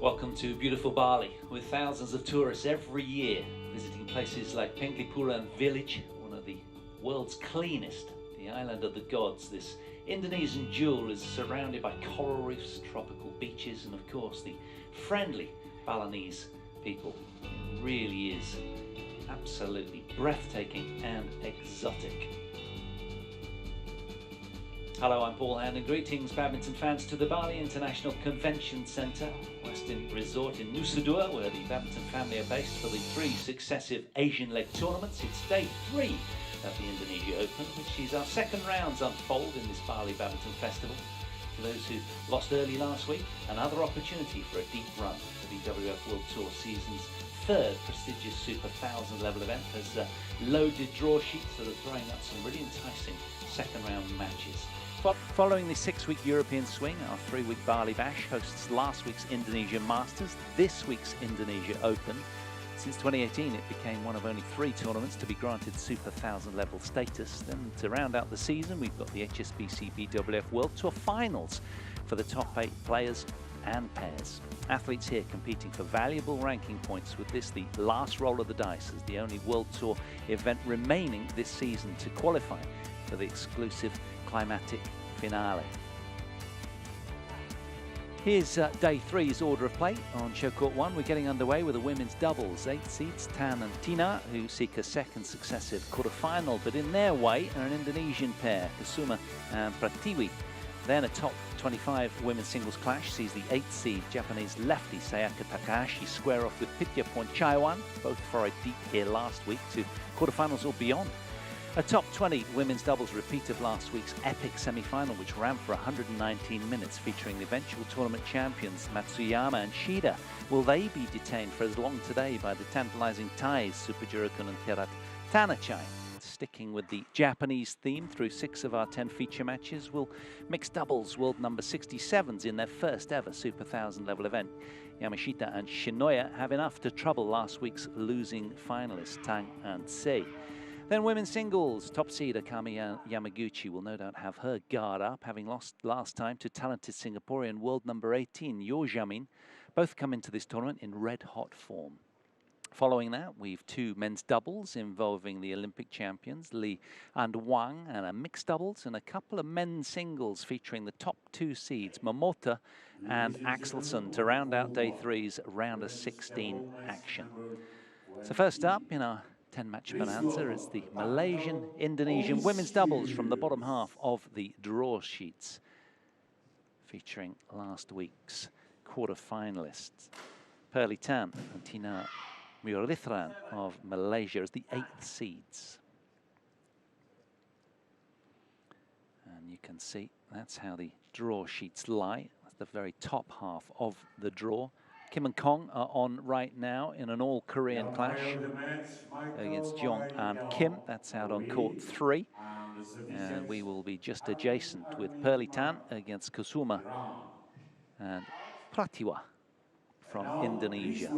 Welcome to beautiful Bali, with thousands of tourists every year visiting places like Penglipuran village, one of the world's cleanest, the island of the gods. This Indonesian jewel is surrounded by coral reefs, tropical beaches, and of course the friendly Balinese people. It really is absolutely breathtaking and exotic. Hello, I'm Paul Hand, and greetings badminton fans to the Bali International Convention Centre, Western Resort in Nusa Dua, where the badminton family are based for the 3 successive Asian leg tournaments. It's day 3 of the Indonesia Open, which sees our second rounds unfold in this Bali Badminton Festival. For those who lost early last week, another opportunity for a deep run. The BWF World Tour season's 3rd prestigious Super 1000 level event has loaded draw sheets that are throwing up some really enticing second round matches. Following the 6-week European swing, our 3-week Bali Bash hosts last week's Indonesia Masters, this week's Indonesia Open. Since 2018, it became one of only 3 tournaments to be granted Super 1000 level status. Then to round out the season, we've got the HSBC BWF World Tour finals for the top 8 players and pairs. Athletes here competing for valuable ranking points, with this the last roll of the dice as the only World Tour event remaining this season to qualify for the exclusive climatic finale. Here's day 3's order of play. On show court 1, we're getting underway with the women's doubles. 8 seeds, Tan and Thinaah, who seek a second successive quarter-final, but in their way are an Indonesian pair, Kusuma and Pratiwi. Then a top 25 women's singles clash sees the 8 seed Japanese lefty Sayaka Takahashi square off with Pitya Poncaiwan, both for a deep here last week to quarterfinals or beyond. A top 20 women's doubles repeat of last week's epic semi-final, which ran for 119 minutes, featuring the eventual tournament champions Matsuyama and Shida. Will they be detained for as long today by the tantalizing ties Super Jurukun and Kirat Tanachai? Sticking with the Japanese theme through 6 of our 10 feature matches, will mixed doubles world number 67s in their first ever Super 1000 level event. Yamashita and Shinoya have enough to trouble last week's losing finalists Tang and Sei. Then women's singles, top seed Akami Yamaguchi will no doubt have her guard up, having lost last time to talented Singaporean world number 18 Yeo Jamin. Both come into this tournament in red-hot form. Following that, we've 2 men's doubles involving the Olympic champions Lee and Wang, and a mixed doubles and a couple of men's singles featuring the top 2 seeds Momota and Axelsson to round out day 3's round of 16 action. So first up in our 10-match bonanza is the Malaysian-Indonesian women's doubles from the bottom half of the draw sheets, featuring last week's quarter-finalists Pearly Tan and Thinaah Muralithran of Malaysia as the 8th seeds. And you can see that's how the draw sheets lie. That's the very top half of the draw. Kim and Kong are on right now in an all-Korean clash against Jong and Kim. That's out on court 3. And we will be just adjacent with Pearly Tan against Kusuma and Pratiwi from Indonesia.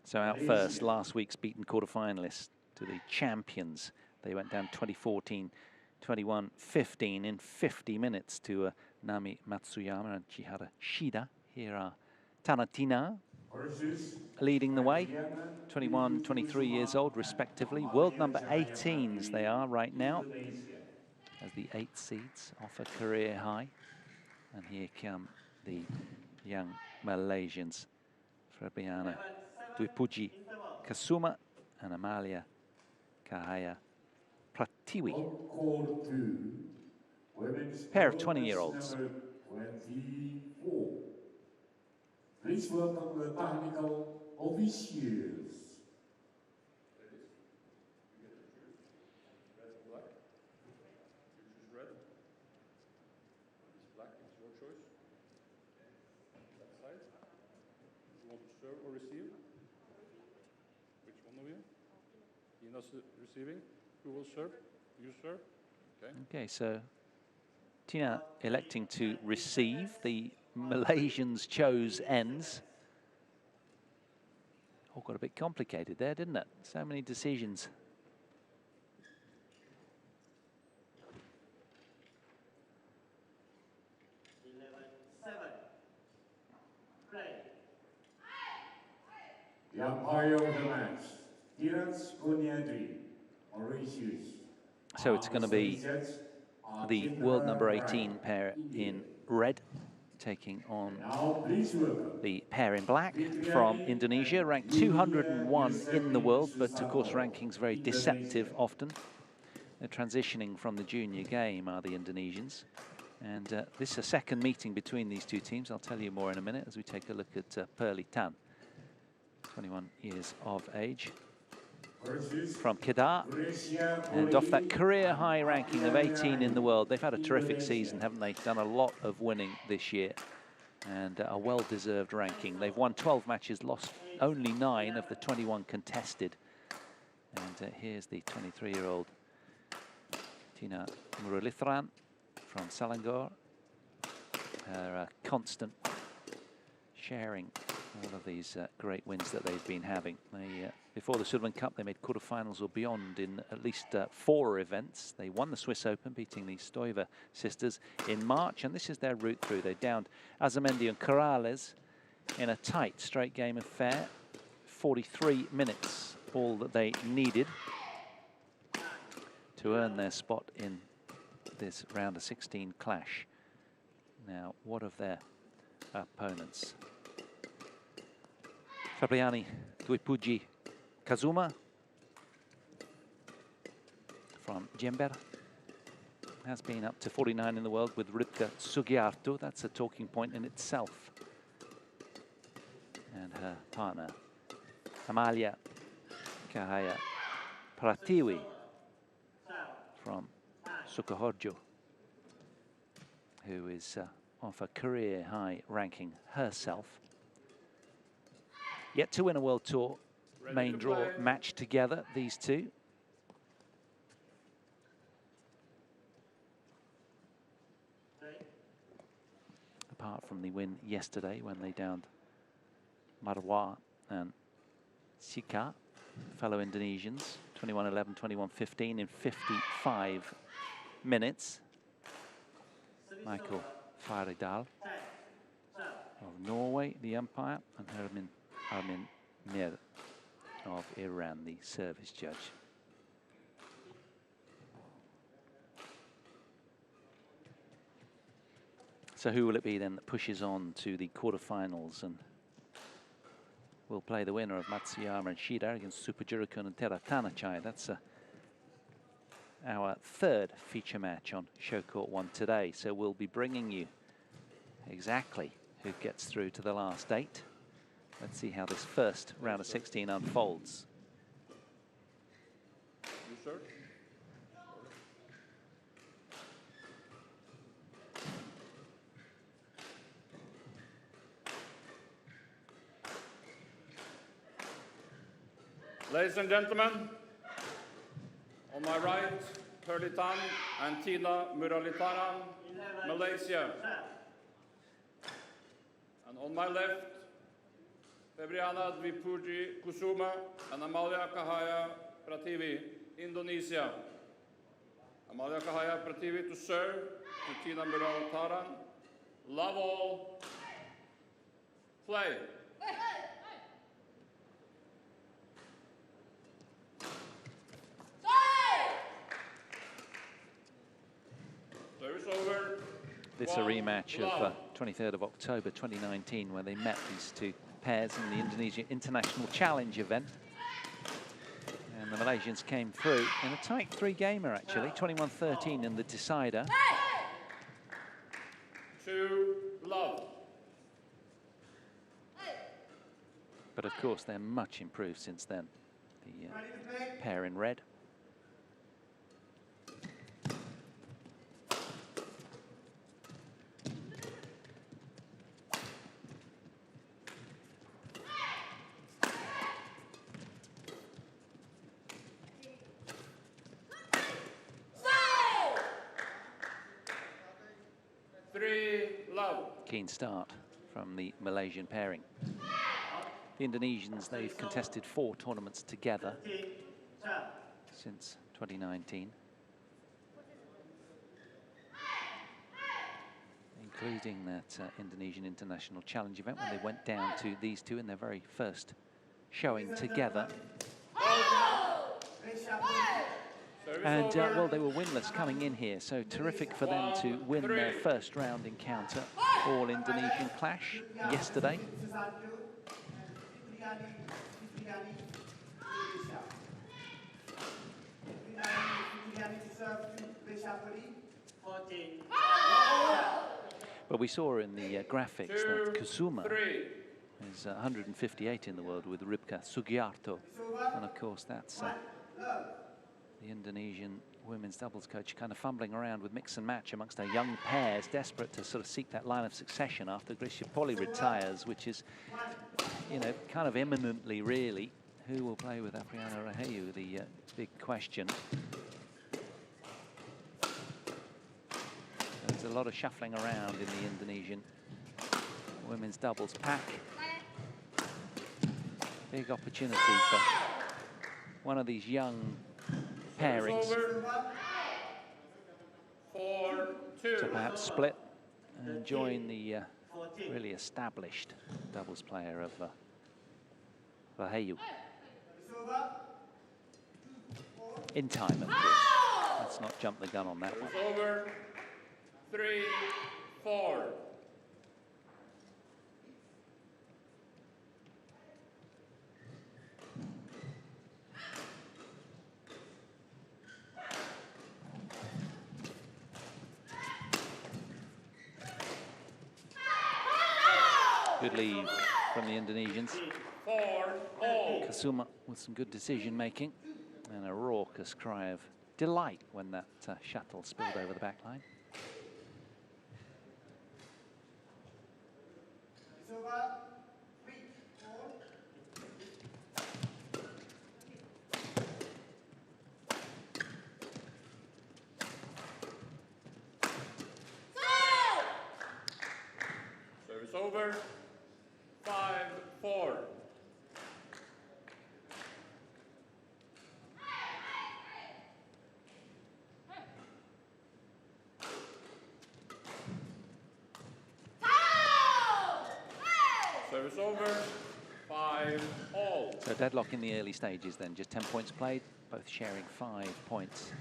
So out first, last week's beaten quarterfinalists to the champions. They went down 2014. 21-15 in 50 minutes to Nami Matsuyama and Chihara Shida. Here are Tan and Thinaah leading the way, 21, 23 years old respectively. World number 18s they are right now, as the 8 seeds off a career high. And here come the young Malaysians, Fabiana Dwi-Puji Kusuma and Amalia Cahaya Pratiwi. Pair of 20-year-olds. Please welcome the technical officials. Black is your choice. That side. You want to serve or receive? Which one of you? Ina's receiving. Who will serve? You serve. Okay. Okay, so Thinaah electing to receive. The Malaysians chose ends. All got a bit complicated there, didn't it? So many decisions. The umpire of the match, Thinaah, orange shoes. So it's going to be the world number 18 pair in red taking on the pair in black from Indonesia, ranked 201 in the world, but of course ranking's very deceptive often. They're transitioning from the junior game, are the Indonesians. And this is a second meeting between these two teams. I'll tell you more in a minute as we take a look at Perli Tan, 21 years of age, from Kedah. And off that career high ranking of 18 in the world. They've had a terrific season, haven't they? Done a lot of winning this year. And a well-deserved ranking. They've won 12 matches, lost only 9 of the 21 contested. And here's the 23-year-old Thinaah from Selangor. Her constant sharing all of these great wins that they've been having. They, before the Sudirman Cup, they made quarterfinals or beyond in at least 4 events. They won the Swiss Open, beating the Stoiber sisters in March, and this is their route through. They downed Azamendi and Corrales in a tight straight game of fair. 43 minutes, all that they needed to earn their spot in this round of 16 clash. Now, what of their opponents? Fabriani Duipuji Kazuma from Jember has been up to 49 in the world with Ripka Sugiarto. That's a talking point in itself. And her partner, Amalia Kahaya Pratiwi from Sukoharjo, who is off a career high ranking herself. Yet to win a World Tour main draw match together, these two. Apart from the win yesterday when they downed Marwa and Sika, fellow Indonesians, 21-11, 21-15 in 55 minutes. Michael Faridal of Norway, the umpire, and Armin Mir of Iran, the service judge. So who will it be then that pushes on to the quarterfinals and will play the winner of Matsuyama and Shida against Super Jurikun and Tera Tanachai? That's our third feature match on Show Court 1 today. So we'll be bringing you exactly who gets through to the last 8. Let's see how this first round of 16 unfolds. You, sir? Ladies and gentlemen, on my right, Perli Tan and Thinaah Muralitaran, Malaysia. And on my left, Febriana Dwipuji Kusuma and Amalia Kahaya Pratiwi, Indonesia. Amalia Kahaya Pratiwi to serve, to Thinaah Muralitaran. Love all. Play. This is a rematch of 23rd of October 2019, where they met these two pairs in the Indonesia International Challenge event. And the Malaysians came through in a tight 3-gamer, actually, 21-13 in the decider. 2-love. But of course, they're much improved since then. The pair in red. Keen start from the Malaysian pairing. The Indonesians, they've contested 4 tournaments together since 2019, including that Indonesian International Challenge event when they went down to these two in their very first showing together. And, well, they were winless coming in here, so terrific for them to win their first round encounter. All-Indonesian clash yesterday. But we saw in the graphics that Kusuma is 158 in the world with Ribka Sugiarto. And, of course, that's the Indonesian women's doubles coach kind of fumbling around with mix and match amongst their young pairs, desperate to sort of seek that line of succession after Grisha Poli retires, which is, you know, kind of imminently, really. Who will play with Apriana Rahayu, the big question. There's a lot of shuffling around in the Indonesian women's doubles pack. Big opportunity for one of these young pairings to perhaps split and join the really established doubles player of Rahayu. In time, of course. Let's not jump the gun on that one. Over 3-4. Good lead from the Indonesians. Kusuma with some good decision making and a raucous cry of delight when that shuttle spilled over the back line. Service over. 5-4. Service over. 5-all. So deadlock in the early stages then, just 10 points played, both sharing 5 points.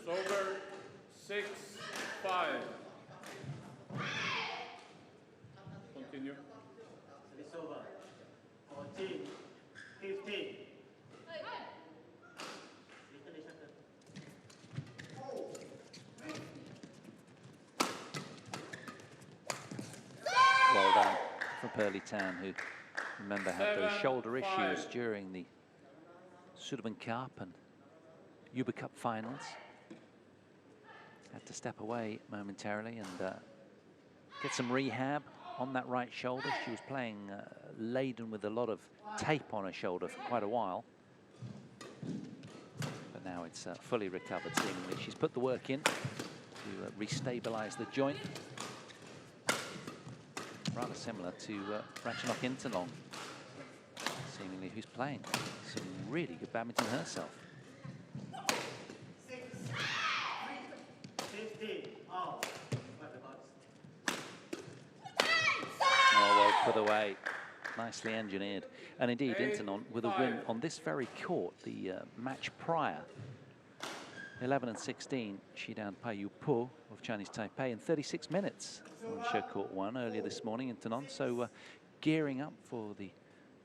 Over 6-5. Continue. It's over. 14-15. Well done for Pearly Tan, who, remember, had those shoulder issues during the Sudirman Cup and Uber Cup finals. Had to step away momentarily and get some rehab on that right shoulder. She was playing laden with a lot of tape on her shoulder for quite a while. But now it's fully recovered, seemingly. She's put the work in to restabilize the joint. Rather similar to Ratchanok Intanong, seemingly, who's playing some really good badminton herself. Oh, well put away. Nicely engineered. And indeed, Intanon with a win on this very court, the match prior. 11 and 16, she downed Payu Po of Chinese Taipei in 36 minutes on show court 1 earlier this morning in Intanon. So gearing up for the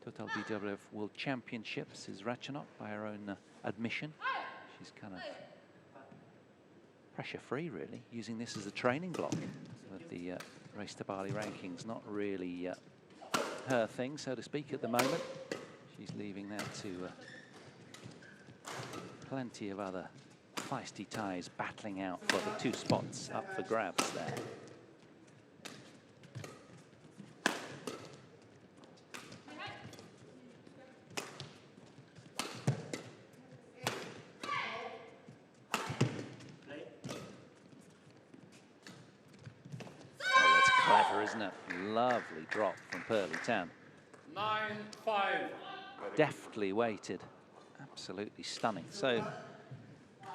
Total BWF World Championships is Ratchanok by her own admission. She's kind of pressure-free, really, using this as a training block. But the race to Bali rankings not really her thing, so to speak, at the moment. She's leaving that to plenty of other feisty ties battling out for the 2 spots up for grabs there. Oh, that's clever, isn't it? Lovely drop from Pearly Tan. 9-5. Deftly weighted Absolutely stunning. So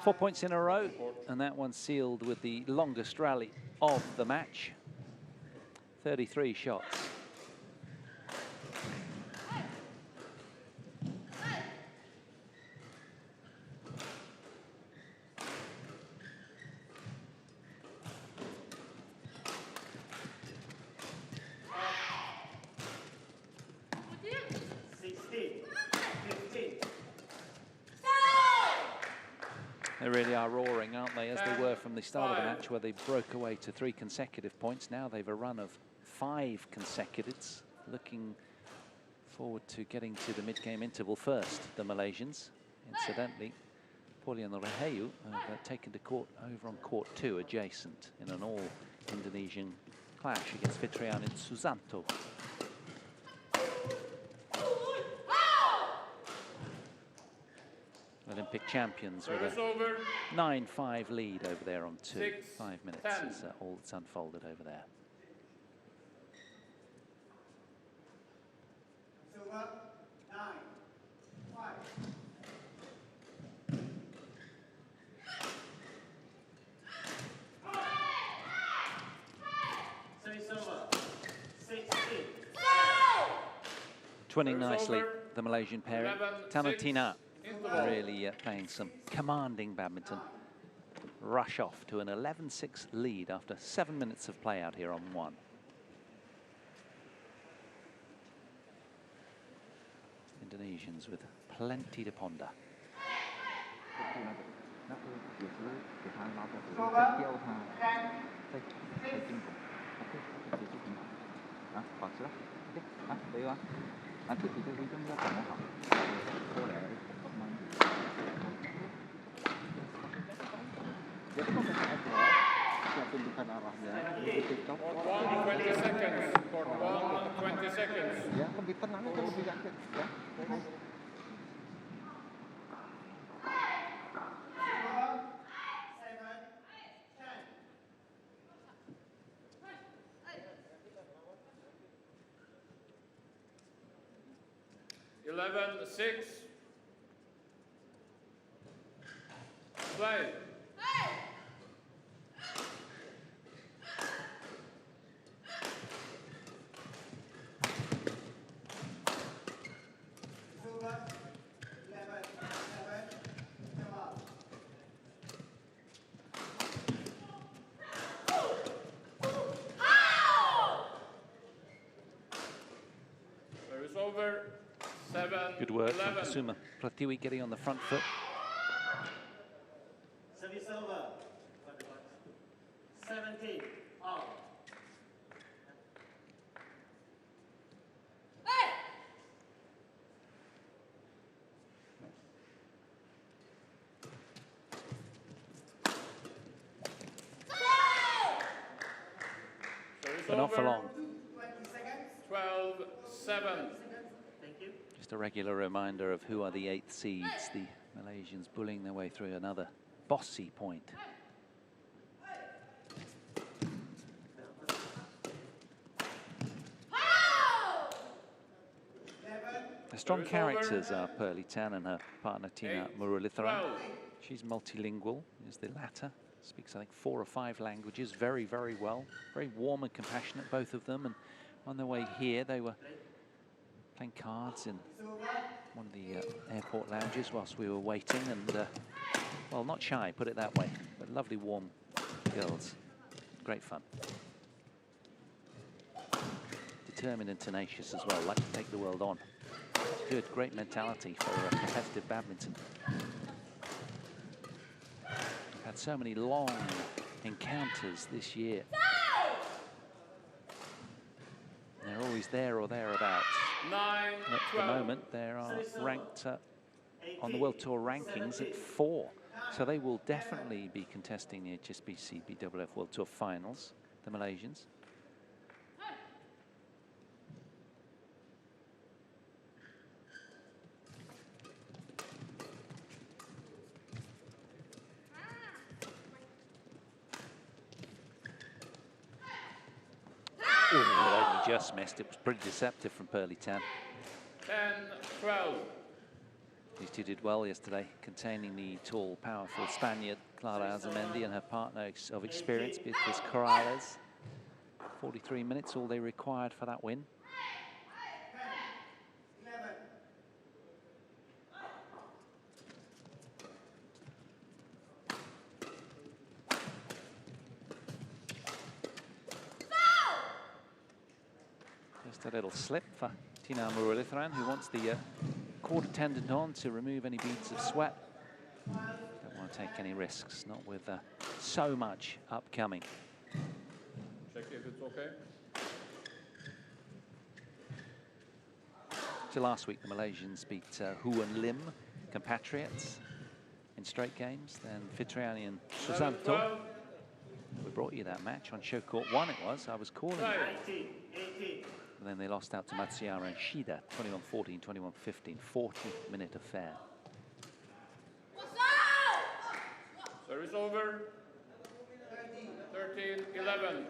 4 points in a row, and that one sealed with the longest rally of the match. 33 shots. They really are roaring, aren't they, as they were from the start of the match, where they broke away to 3 consecutive points. Now they've a run of 5 consecutives. Looking forward to getting to the mid-game interval first, the Malaysians. Incidentally, Paulian Rahayu have taken to court over on court 2, adjacent, in an all-Indonesian clash against Fitrianin Susanto. Olympic champions with a 9-5 lead over there on 2. 5 minutes is all that's unfolded over there. Twinning nicely, the Malaysian pairing. Thinaah really playing some commanding badminton. Rush off to an 11-6 lead after 7 minutes of play out here on 1. Indonesians with plenty to ponder. Court 1, 20 seconds. Court 1, 20 seconds. Ya, lebih tenang aja, lebih yakin. Ya. 11-6. Play. Good work from Kusuma. Pratiwi getting on the front foot. Service over. 17 all. But not for long. 12-7. Just a regular reminder of who are the 8th seeds. The Malaysians bullying their way through another bossy point. The strong characters are Pearly Tan and her partner Thinaah Muralitharan. She's multilingual, is the latter. Speaks, I think, 4 or 5 languages very, very well. Very warm and compassionate, both of them. And on their way here, they were playing cards in one of the airport lounges whilst we were waiting. And, well, not shy, put it that way. But lovely, warm girls. Great fun. Determined and tenacious as well. Like to take the world on. Good, great mentality for competitive badminton. Had so many long encounters this year. They're always there or thereabouts. At the moment, they are ranked on the World Tour rankings at 4. So they will definitely be contesting the HSBC BWF World Tour finals, the Malaysians. Oh, he just missed. It was pretty deceptive from Pearly Tan. 10-12. These two did well yesterday, containing the tall, powerful Spaniard Clara Azamendi and her partner of experience, Beatriz Corrales. 43 minutes, all they required for that win. Just a little slip for Thinaah Muralitharan, who wants the quarter tendon on to remove any beads of sweat. Don't want to take any risks, not with so much upcoming. Check if it's okay. So last week, the Malaysians beat Huan Lim, compatriots, in straight games. Then Fitriani and Susanto. We brought you that match on show court 1 it was. I was calling it. And then they lost out to Matsuyama and Shida, 21-14, 21-15, 40-minute affair. Service over. 13-11.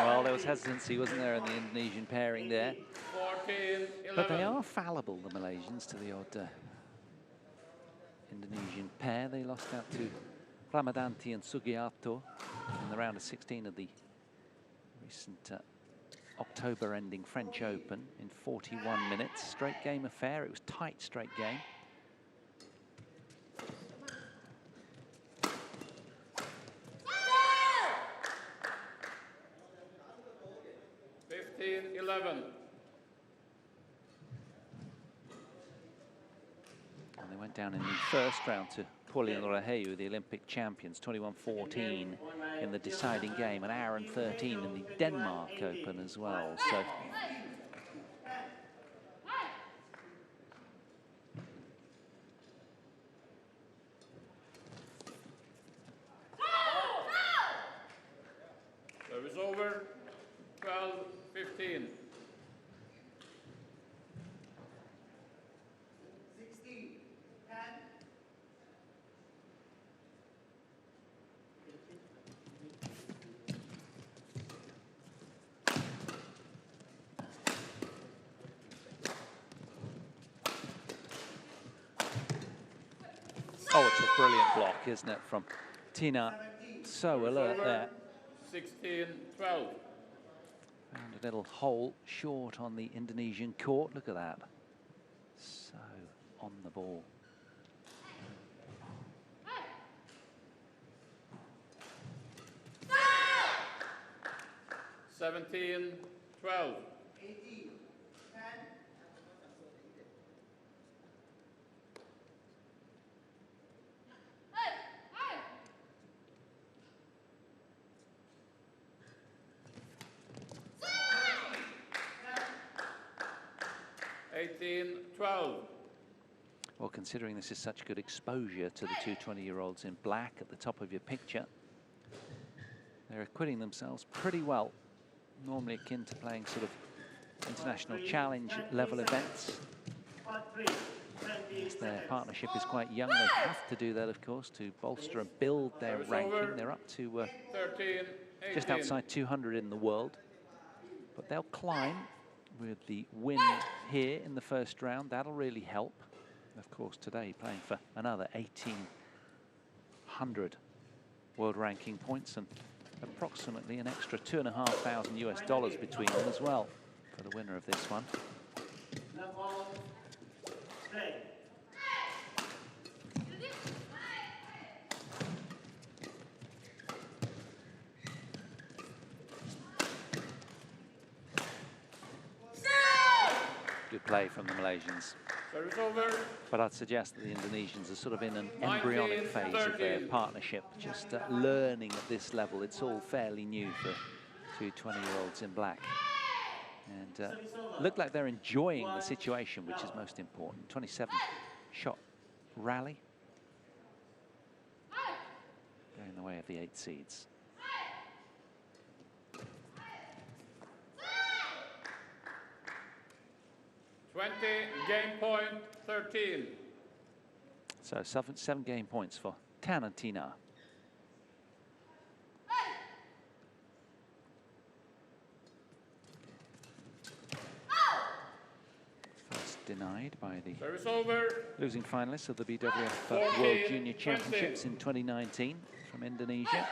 Well, there was hesitancy, wasn't there, in the Indonesian pairing there. 14-11. But they are fallible, the Malaysians, to the odd Indonesian pair. They lost out to Ramadanti and Sugiarto in the round of 16 of the recent October-ending French Open in 41 minutes. Straight game affair. It was tight straight game. And they went down in the first round to Pauline Raheyu, the Olympic champions, 21-14 in the deciding game, an hour and 13 in the Denmark Open as well. So Service over. 12-15. 16. Oh, it's a brilliant block, isn't it, from Thinaah? So alert there. 16-12. Found a little hole short on the Indonesian court. Look at that. So on the ball. No! 17-12. 18-12. Well, considering this is such good exposure to the two 20-year-olds in black at the top of your picture, they're acquitting themselves pretty well. Normally akin to playing sort of international challenge level events. As their partnership is quite young, they have to do that, of course, to bolster and build their ranking. They're up to just outside 200 in the world. But they'll climb with the win here in the first round. That'll really help. Of course, today playing for another 1,800 world ranking points and approximately an extra $2,500 US between them as well for the winner of this one. Good play from the Malaysians. Service over. But I'd suggest that the Indonesians are sort of in an embryonic phase of their partnership, just learning at this level. It's all fairly new for two 20-year-olds in black. And look like they're enjoying the situation, which is most important. 27-shot rally. going the way of the 8 seeds. Game point 13. So 7 game points for Tan and Thinaah. First denied by the losing finalists of the BWF World Junior Championships in 2019 from Indonesia.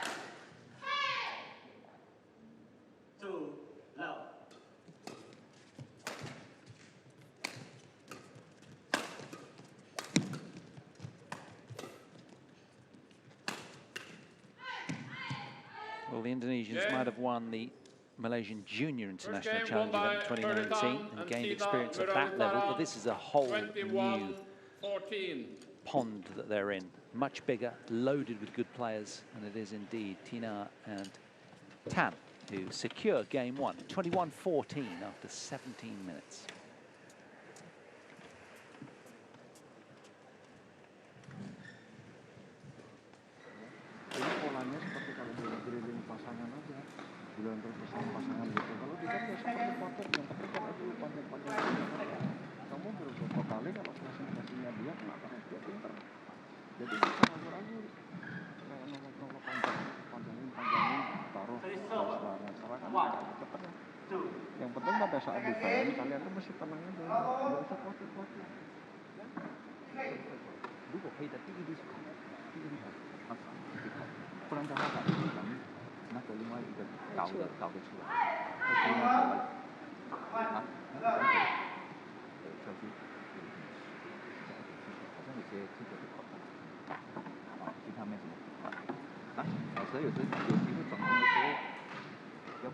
Well, the Indonesians might have won the Malaysian Junior International Challenge event in 2019 and gained experience at that level, but this is a whole new pond that they're in. Much bigger, loaded with good players, and it is indeed Thinaah and Tan who secure game 1, 21-14 after 17 minutes. Ini polanya seperti kalau diriling pasangan aja, bulan terus pasangan gitu. Kalau tidak ya seperti potret yang ketika itu panjang-panjang. Kamu beberapa kali kalau presentasinya dia kenapa dia pinter. Jadi bisa ragu-ragu kayak nolak panjangin taruh salah kan cepet ya. Yang penting pada saat defense kalian tuh mesti tenang aja, nggak usah khawatir. Dulu kita tinggi di不然的话，咱们那个另外一个搞得出来，那另外啊，小区，好像有些这个不好啊，其他没什么啊，所以有时有机会转攻的时候，要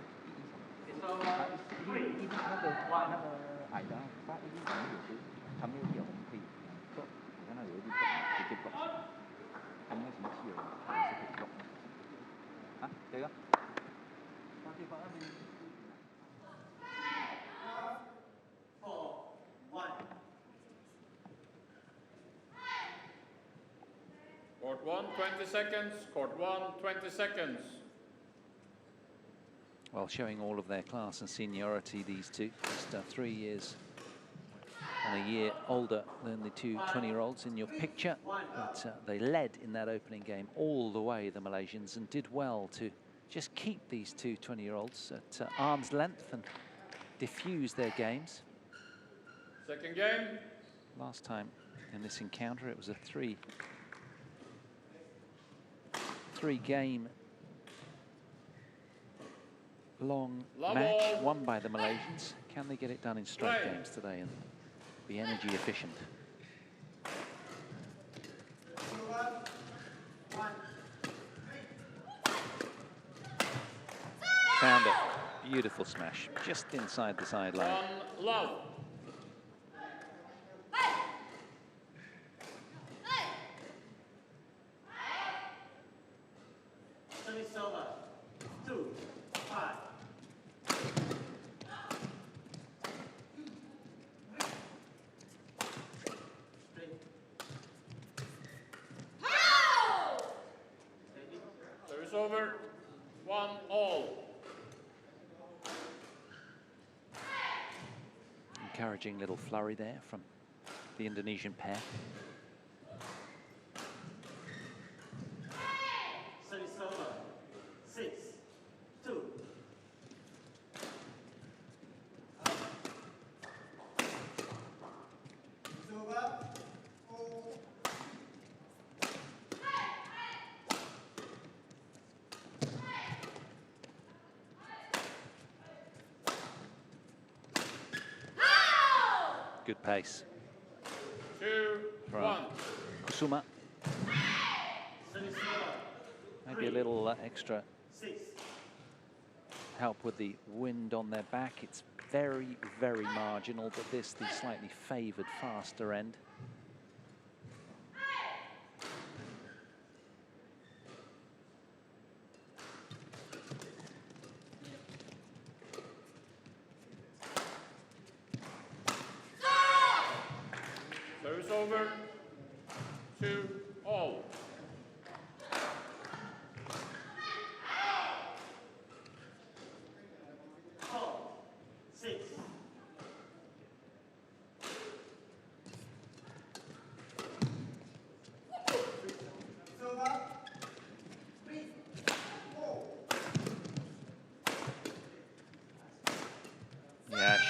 一那个矮的发一可能有时他没有点我们可以做，看到有一点直接block，他没有什么气了，还是可以block。啊，这个。Court 1, 20 seconds. Court 1, 20 seconds. Well, showing all of their class and seniority, these two, just 3 years and a year older than the two 20-year-olds in your picture. But they led in that opening game all the way, the Malaysians, and did well to just keep these two 20-year-olds at arm's length and diffuse their games. Second game. Last time in this encounter, it was a three-game long match won by the Malaysians. Can they get it done in straight games today and be energy efficient? Found it. Beautiful smash, just inside the sideline. Love. Service over. 1-all. Encouraging little flurry there from the Indonesian pair. Service over. 6-2. Good pace. 2-1. Kusuma. Maybe a little extra help with the wind on their back. It's very, very marginal, but this the slightly favoured faster end. Service over. 2-all.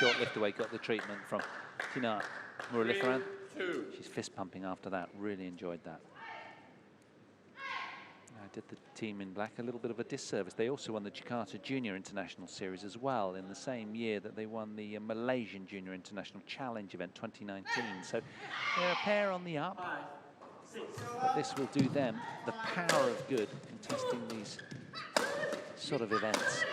short lift away got the treatment from Thinaah Muralitharan. She's fist pumping after that. Really enjoyed that. I did the team in black a little bit of a disservice. They also won the Jakarta Junior International Series as well in the same year that they won the Malaysian Junior International Challenge event 2019. So they're a pair on the up. But this will do them the power of good contesting these sort of events.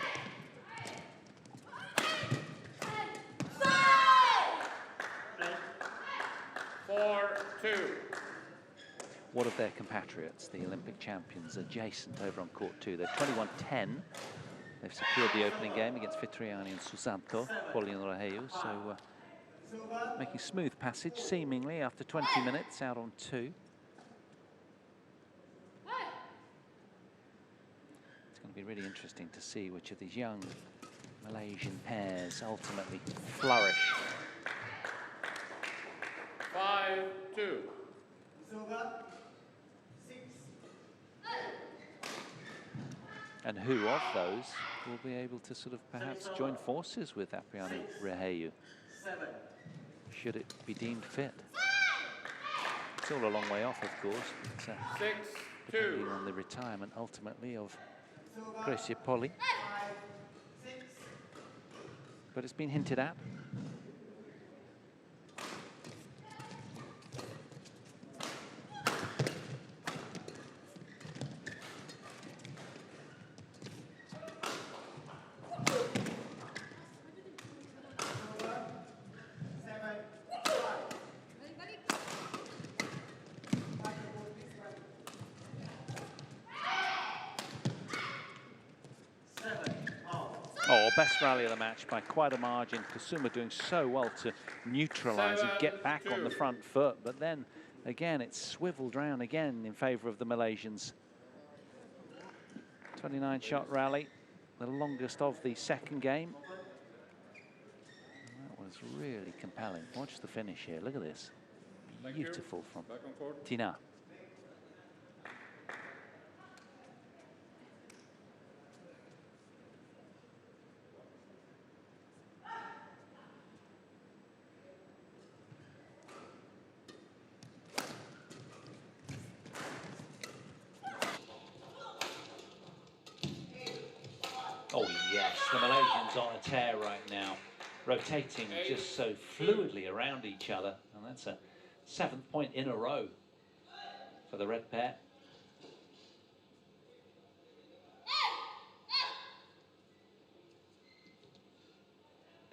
What of their compatriots, the Olympic champions, adjacent over on court 2? They're 21-10. They've secured the opening game against Fitriani and Susanto, Pauline Raheyu. So making smooth passage, seemingly, after 20 minutes out on 2. It's going to be really interesting to see which of these young Malaysian pairs ultimately flourish. 5-2. And who of those will be able to sort of perhaps join forces with Apriani Raheyu, should it be deemed fit? It's all a long way off, of course, but depending on the retirement ultimately of Gracia Polly. But it's been hinted at. Oh, best rally of the match by quite a margin. Kusuma doing so well to neutralise and get back on the front foot. But then, again, it's swiveled round again in favour of the Malaysians. 29-shot rally, the longest of the second game. And that was really compelling. Watch the finish here. Look at this. Beautiful from Thinaah. Oh yes, the Malaysians on a tear right now, rotating just so fluidly around each other, and that's a 7th point in a row for the red pair.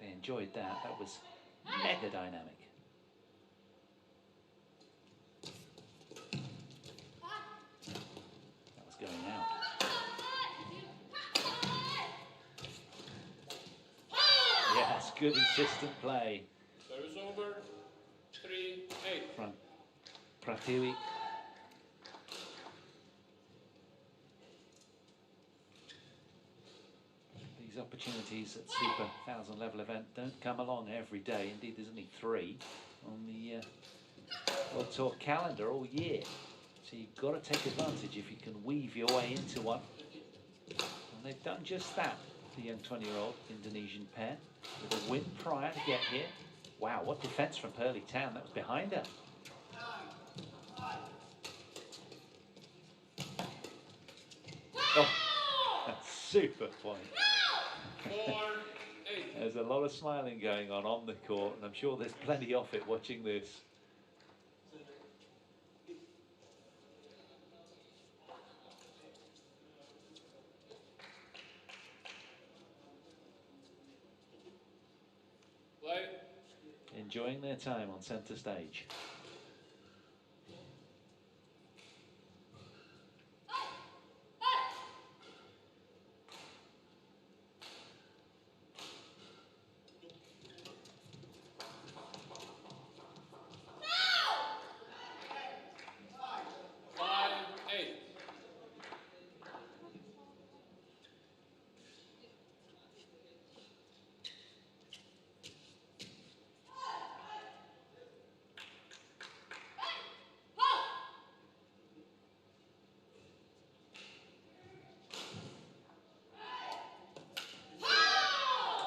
They enjoyed that. That was mega dynamic. That was going out. Yes, good insistent play. Service over. 3-8. From Pratiwi. These opportunities at Super 1000 level event don't come along every day. Indeed, there's only 3 on the World Tour calendar all year. So you've got to take advantage if you can weave your way into one. And they've done just that, the young 20-year-old Indonesian pair, with a win prior to get here. Wow, what defense from Pearly Town. That was behind her. Oh, that's super point. There's a lot of smiling going on the court, and I'm sure there's plenty of it watching this. Enjoying their time on centre stage.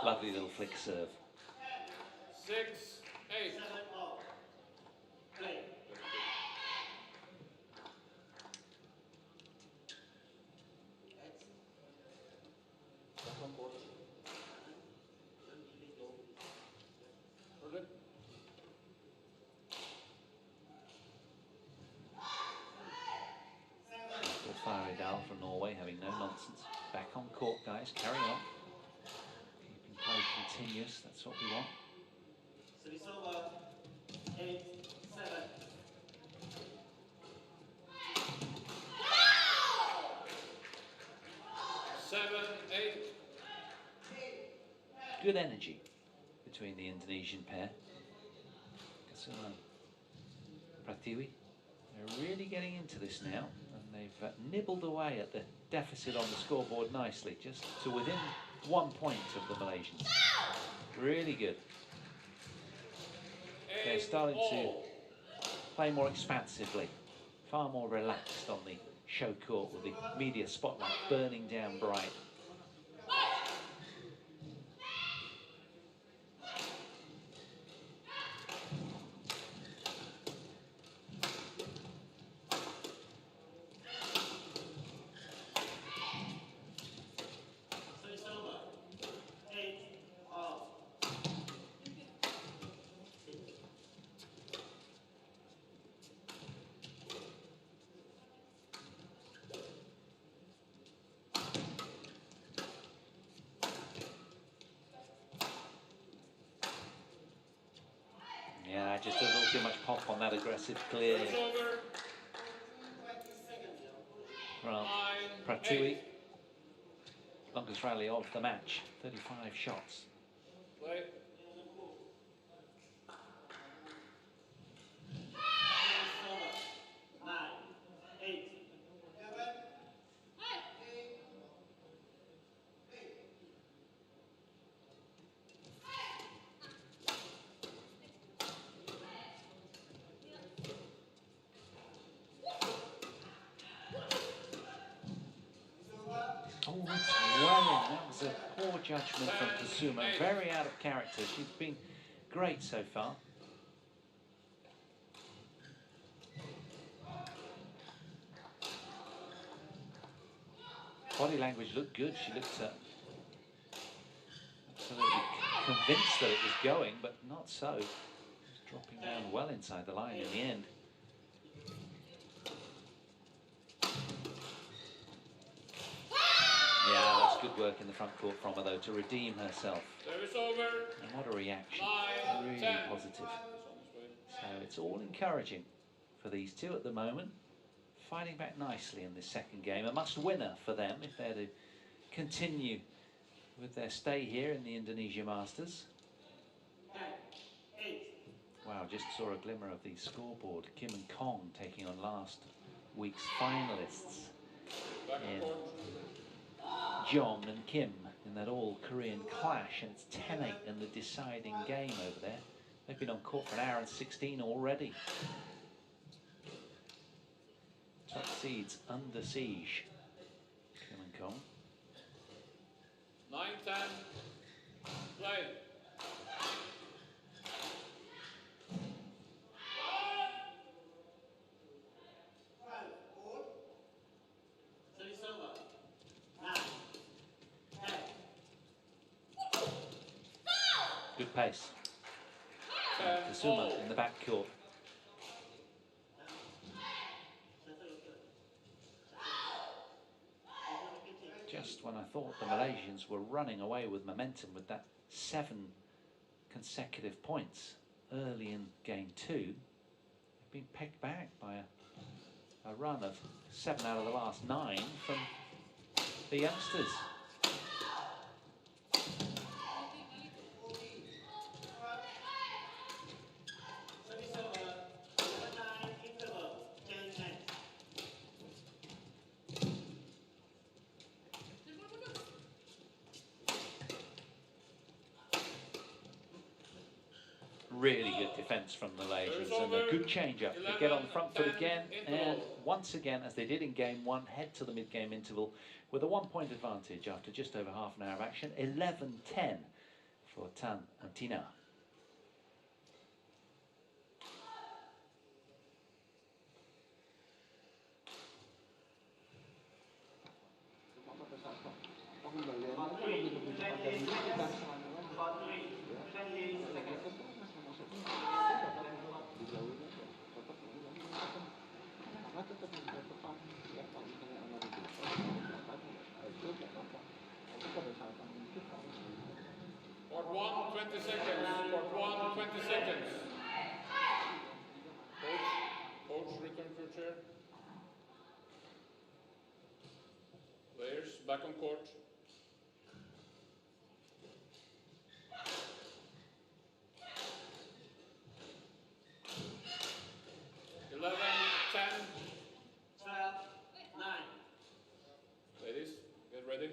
Lovely little flick serve. 6, 8. 7 all. Play. Early. Good fiery Dahl from Norway, having no nonsense. Back on court, guys. Carry on. Keeping play continuous. That's what we want. Service over. 8, 7. 7, 8. Good energy between the Indonesian pair. Kusuma and Pratiwi. They're really getting into this now, and they've nibbled away at the deficit on the scoreboard nicely, just to within 1 point of the Malaysians. Really good. They're starting to play more expansively, far more relaxed on the show court with the media spotlight burning down bright. Service over. 8 all. Yeah, just a little too much pop on that aggressive clear Service over. from 9, Pratiwi. 8. Longest rally of the match, 35 shots. Play. Service over. 9, 8. Oh, it's well in. That was a poor judgment from Kusuma. Very out of character. She's been great so far. Body language looked good. She looked absolutely convinced that it was going, but not so. It was dropping down well inside the line in the end. Yeah, that's good work in the front court from her, though, to redeem herself. Service over. And what a reaction. 9, Really 10. positive. So it's all encouraging for these two at the moment. Fighting back nicely in this second game. A must-winner for them if they're to continue with their stay here in the Indonesia Masters. 10, 8. Wow, just saw a glimmer of the scoreboard. Kim and Kong taking on last week's finalists Back on in court. Jong and Kim in that all-Korean clash, and it's 10-8 in the deciding game over there. They've been on court for 1 hour and 16 already. Top seeds under siege. Kim and Kong. 9, 10. Play. Service over. 9, 10. Good pace. 10 Kusuma all. in the back court. Just when I thought the Malaysians were running away with momentum with that 7 consecutive points early in game 2, they've been pegged back by a run of 7 out of the last 9 from the youngsters. Service over. 7-9 interval. 10 10. Really good defence from the Malaysians and a good change-up. They get on the front foot again, and once again, as they did in game 1, head to the mid-game interval with a 1-point advantage after just over half an hour of action. 11-10 for Tan and Thinaah. Kalau misalnya anak itu, itu nggak apa-apa. Tapi pada saat itu Court 1, 20 seconds. Court 1, 20 seconds. Coach, return to your chair. Players, back on court. Ladies, get ready.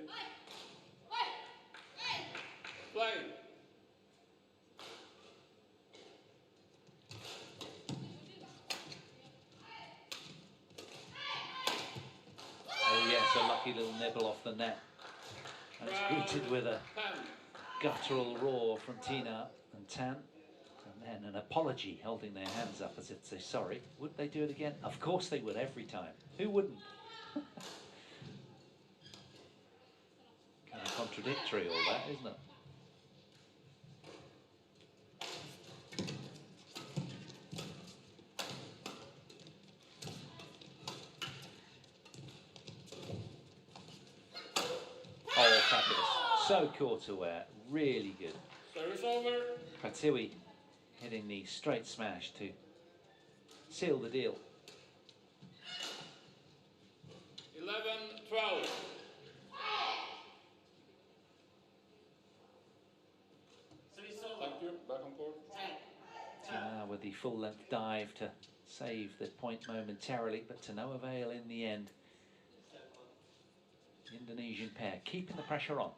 Play. Oh yes, a lucky little nibble off the net. And it's greeted with a 10. guttural roar from Thinaah and Tan. And then an apology, holding their hands up as if to say sorry. Would they do it again? Of course they would, every time. Who wouldn't? Kind of contradictory, all that, isn't it? Oh, fabulous. So court aware. Really good. Service over. Pratiwi hitting the straight smash to seal the deal. 11-12. Thank you. Back on court. Thinaah with the full length dive to save the point momentarily, but to no avail in the end. The Indonesian pair keeping the pressure on.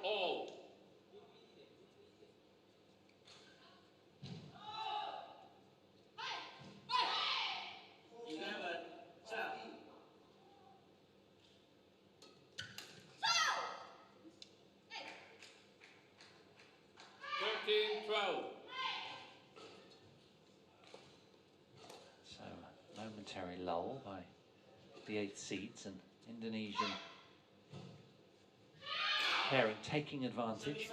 All. So, momentary lull by the 8 seeds, and Indonesian pairing taking advantage.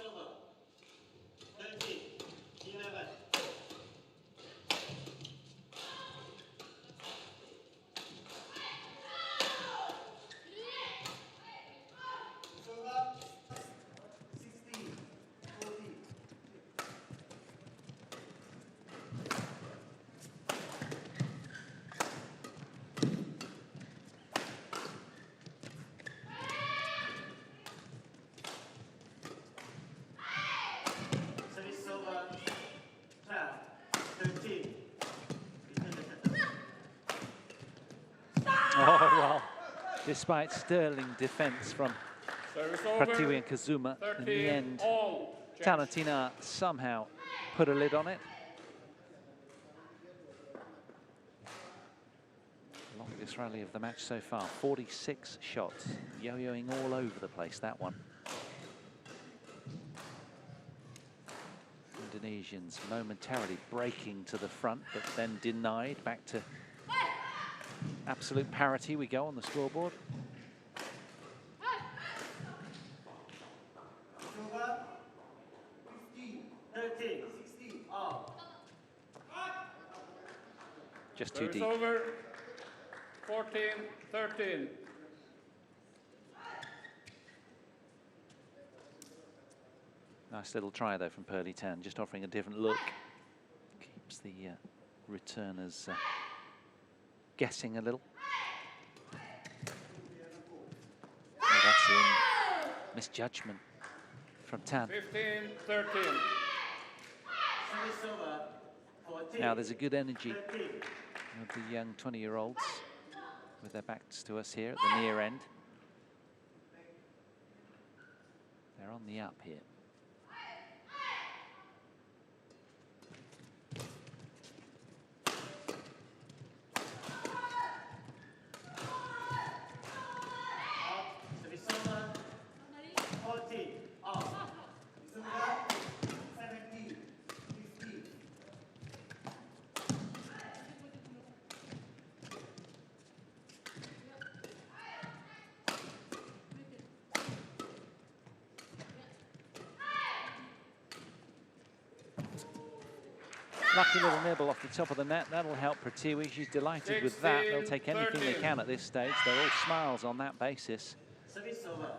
Oh, well, despite sterling defence from Pratiwi and Kusuma, in the end, Tan and Thinaah somehow put a lid on it. Longest rally of the match so far, 46 shots, yo-yoing all over the place, that one. Indonesians momentarily breaking to the front, but then denied. Back to absolute parity we go on the scoreboard. Just too deep. Over. 14-13. Nice little try though from Pearly Tan, just offering a different look. Keeps the returners guessing a little. Oh, that's in. Misjudgment from Tan. 15-13. Now there's a good energy of the young 20-year-olds with their backs to us here at the near end. They're on the up here. Lucky little nibble off the top of the net. That'll help Pratiwi. She's delighted with that. They'll take anything they can at this stage. They're all smiles on that basis. Service over.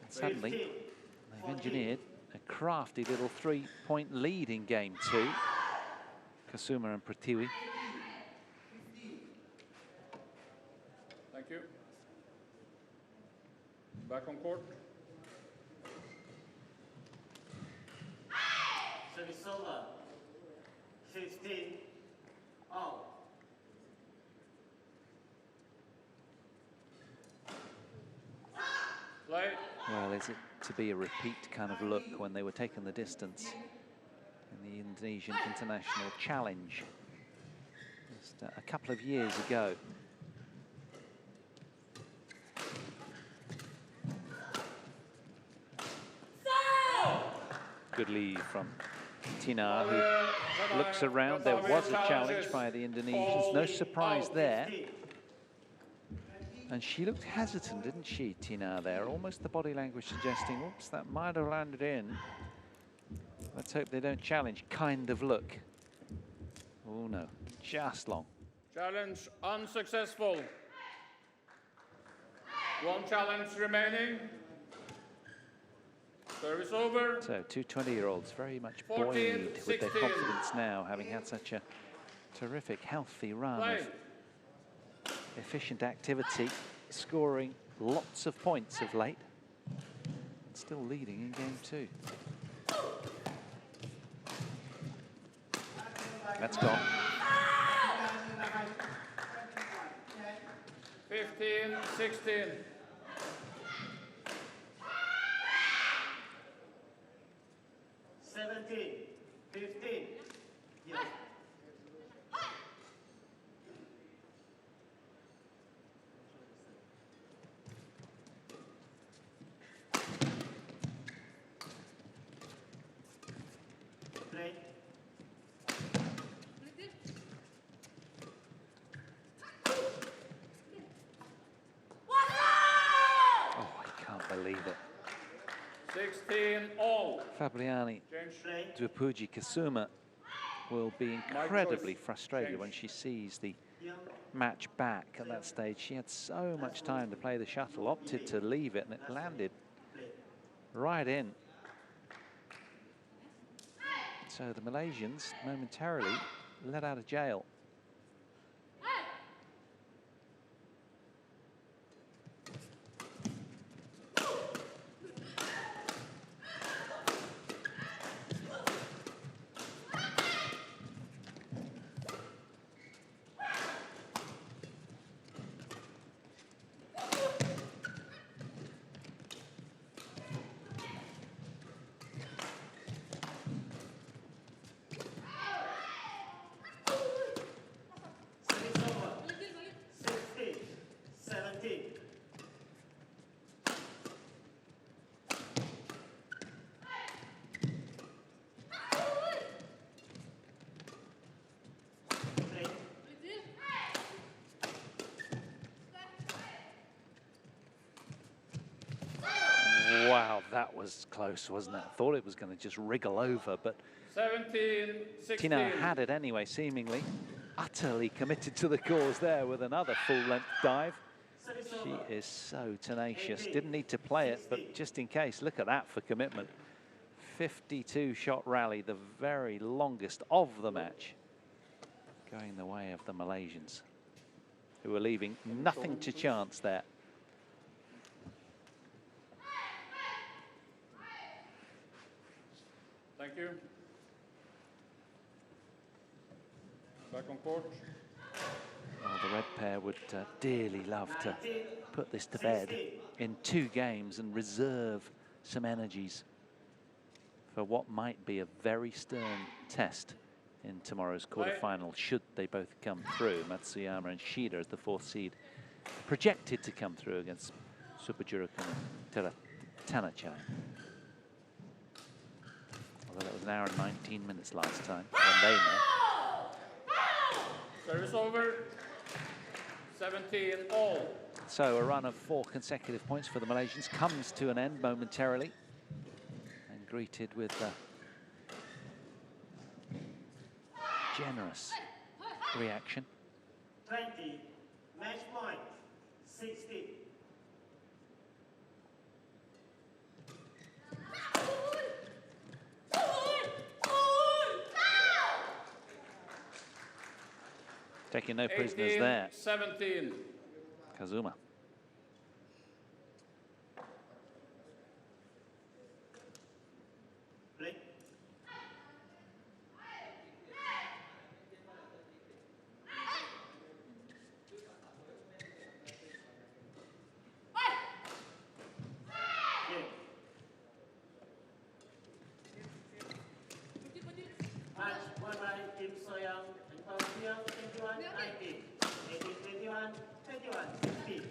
And suddenly, they've engineered a crafty little 3-point lead in game 2. Kusuma and Pratiwi. Thank you. Back on court. Service over. 15 all. Play. Well, is it to be a repeat kind of look when they were taking the distance in the Indonesian International Challenge just a couple of years ago? Good lead from Thinaah, who looks around. There was a challenge by the Indonesians. No surprise there. And she looked hesitant, didn't she, Thinaah, there? Almost the body language suggesting, oops, that might have landed in. Let's hope they don't challenge kind of look. Oh, no, just long. Challenge unsuccessful. One challenge remaining. Service over. So, two 20-year-olds very much buoyed with their confidence now, having had such a terrific, healthy run of efficient activity, scoring lots of points of late, and still leading in game 2. That's gone. 15-16. Yeah. Play. Oh, I can't believe it. 16 all. Fabriani Dwipuji Kusuma will be incredibly frustrated when she sees the match back at that stage. She had so much time to play the shuttle, opted to leave it, and it landed right in. So the Malaysians momentarily let out of jail. Wow, that was close, wasn't it? I thought it was going to just wriggle over, but 17-16. Thinaah had it anyway, seemingly. Utterly committed to the cause there with another full-length dive. She is so tenacious. Didn't need to play it, but just in case, look at that for commitment. 52-shot rally, the very longest of the match, going the way of the Malaysians, who were leaving nothing to chance there. Thank you. Back on court. Well, the red pair would dearly love to put this to bed in 2 games and reserve some energies for what might be a very stern test in tomorrow's quarterfinal, should they both come through. Matsuyama and Shida as the 4th seed, projected to come through against Supajurukan and Tanachai. Although that was an hour and 19 minutes last time when they met. Service over. 17 all. So a run of 4 consecutive points for the Malaysians comes to an end momentarily, and greeted with generous reaction. 20, match point, 60. Taking no prisoners there. 17. Kusuma. Play. Match won by Kim Soyoung and Pratiwi, 21-19, 18-21, 21-15.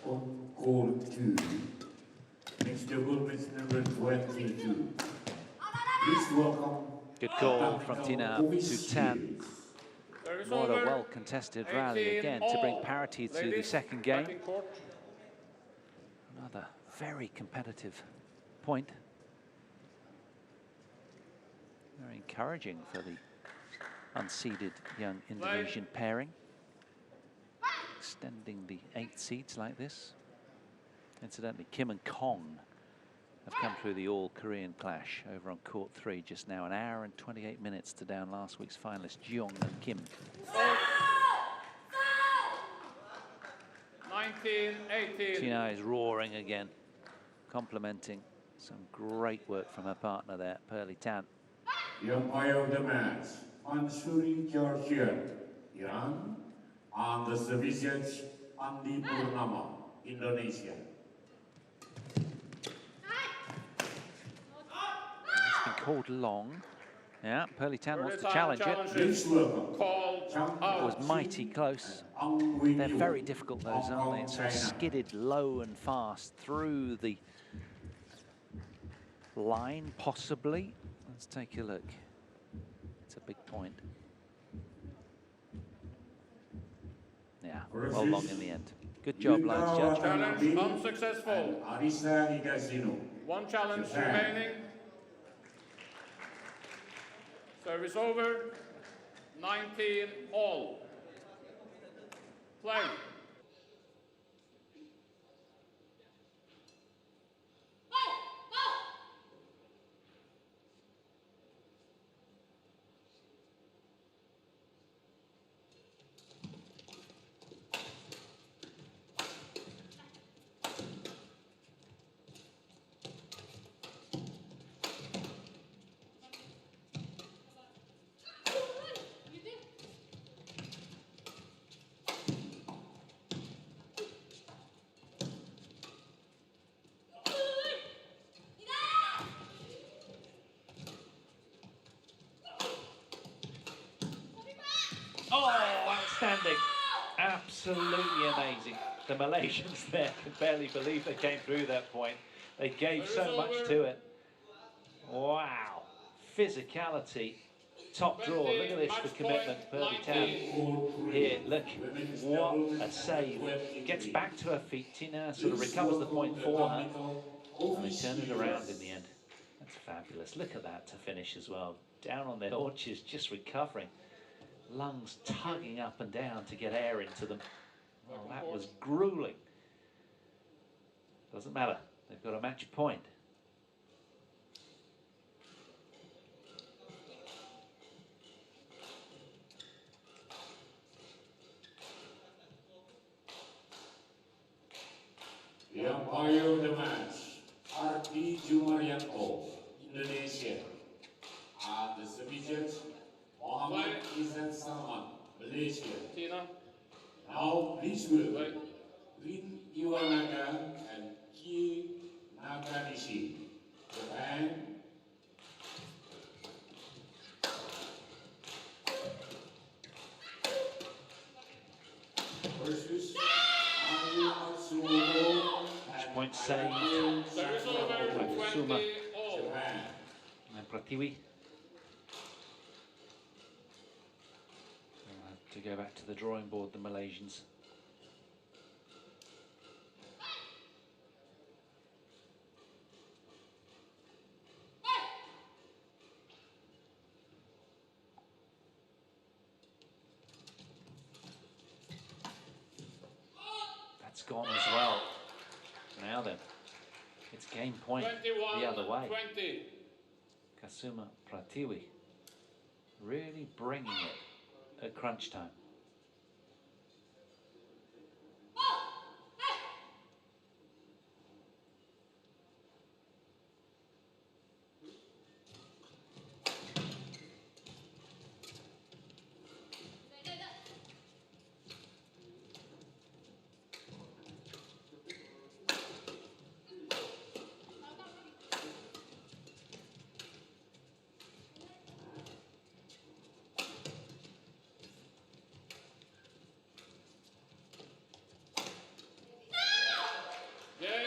On court 2, next double match number 22. Please welcome. Good call from Thinaah to Tan. Service What a over. well-contested rally again to bring parity to the Ladies, second game. back in court. Another very competitive point. Very encouraging for the unseeded young Indonesian pairing. Extending the 8 seeds like this. Incidentally, Kim and Kong have come through the all-Korean clash over on court 3 just now. An hour and 28 minutes to down last week's finalists Jeong and Kim. 19-18. Thinaah is roaring again, complimenting some great work from her partner there, Pearly Tan. The umpire of the match, Mansuri Georgia, Iran, and the service judge, Andi Purnama, Indonesia. It's been called long. Yeah, Pearly Tan wants to challenge it. Please welcome. Called It out. was mighty close. Ang Wei They're Yu, very difficult, those, Hong aren't they? Kong, It's sort of China. skidded low and fast through the line, possibly. Let's take a look. It's a big point. Yeah, well long in the end. Good job, lines judge. Challenge unsuccessful. Arisa Higashino. One challenge Japan. remaining. Service over. 19 all. Play. Oh, outstanding. Absolutely amazing. The Malaysians there can barely believe they came through that point. They gave so much to it. Wow. Physicality. Top draw. Look at this for commitment. Pearly Tan here. Look. What a save. Gets back to her feet. Thinaah sort of recovers the point for her. And they turn it around in the end. That's fabulous. Look at that to finish as well. Down on their haunches, just recovering. Lungs tugging up and down to get air into them. Well, that was grueling. Doesn't matter. They've got a match point. The umpire of the match, Arti Jumarianto, Indonesia. And the service judge, Muhammad Izan Salman, Malaysia. Thinaah. Now, please welcome Rin Iwanaga and Ki Nakanishi. Japan. Versus Match point saved by Kusuma and Pratiwi. They'll have to go back to the drawing board, the Malaysians. That's gone as well. Now then, it's game point the other way. 20. Kusuma Pratiwi really bringing it at crunch time.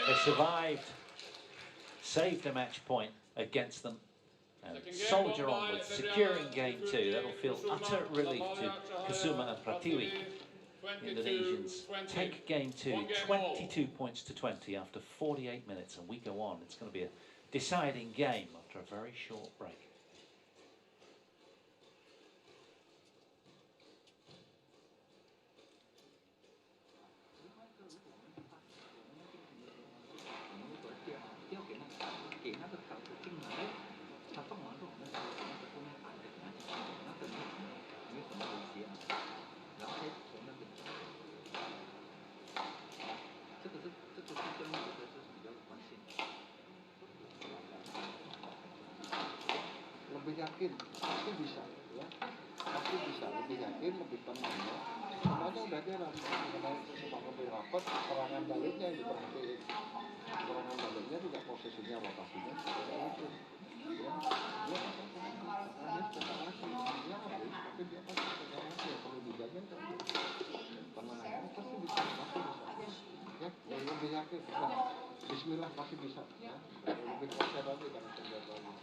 They survived, saved a match point against them, and soldier onwards, securing game two. That'll feel utter relief to Kusuma and Pratiwi. Indonesians take game two, 22 points to 20 after 48 minutes, and we go on. It's going to be a deciding game after a very short break. Lebih yakin, pasti bisa, ya. Pasti bisa, lebih yakin, lebih tenang, ya. Semuanya udah jalan, cuma lebih rapat, serangan baliknya yang diperhatiin. Serangan baliknya juga posisinya, lokasinya, itu. Ya, dia pasti dia habis, tapi dia pasti sekarang perlu dijaga kan. Tenang, pasti bisa, ya, lebih yakin, nah, Bismillah pasti bisa, ya. Lebih percaya lagi dan terjaga lagi.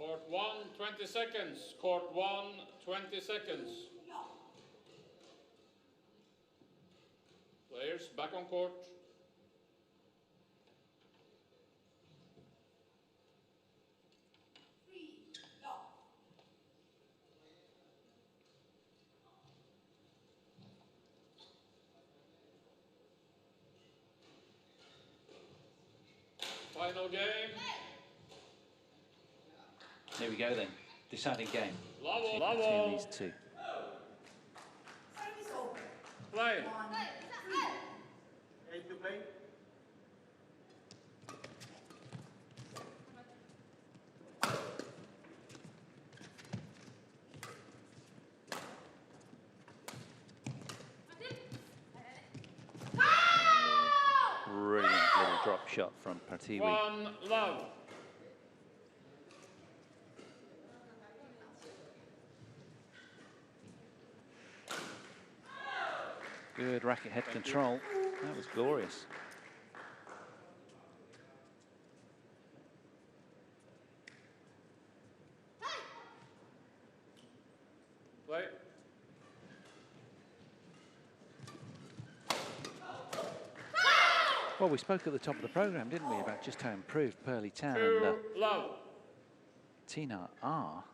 Court 1, 20 seconds. Court 1, 20 seconds. Players back on court. Final game. Here we go then, deciding game Level. between these two. Play. 8 to play. Brilliant little drop shot from Pratiwi. 1-love. Good racket head control. That was glorious. Play. Well, we spoke at the top of the programme, didn't we, about just how improved Pearly Tan and 2-love. Thinaah are.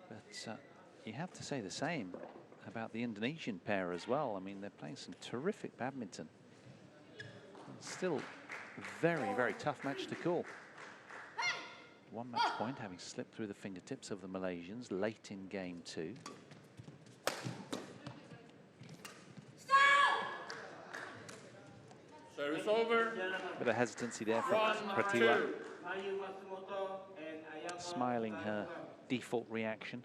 But you have to say the same about the Indonesian pair as well. I mean, they're playing some terrific badminton. Still a very, very tough match to call. 1 match point, having slipped through the fingertips of the Malaysians late in game 2. Service over. Bit of hesitancy there from Pratiwi, smiling her default reaction.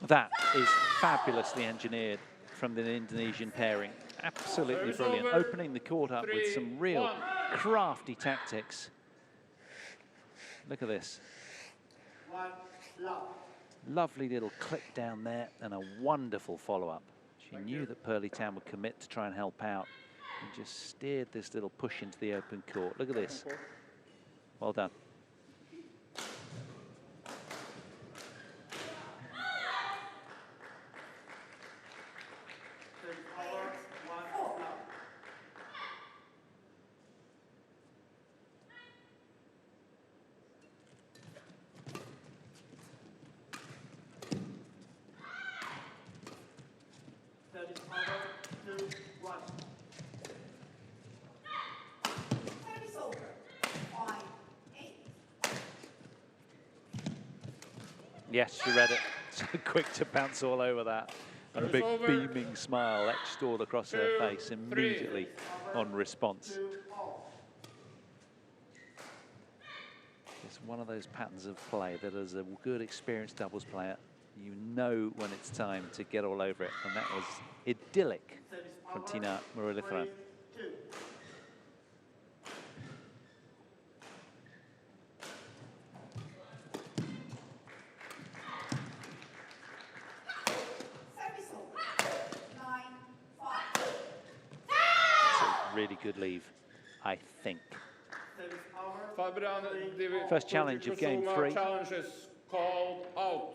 That is fabulously engineered from the Indonesian pairing. Absolutely brilliant. Opening the court up with some real crafty tactics. Look at this. Lovely little clip down there and a wonderful follow-up. She knew that Pearly Tan would commit to try and help out and just steered this little push into the open court. Look at this. Well done. Yes, she read it. So quick to bounce all over that. And a big beaming smile etched all across her face immediately on response. It's one of those patterns of play that as a good experienced doubles player, you know when it's time to get all over it. And that was idyllic from Thinaah Muralitharan. Really good leave, I think. First challenge of game 3. Challenge is called out.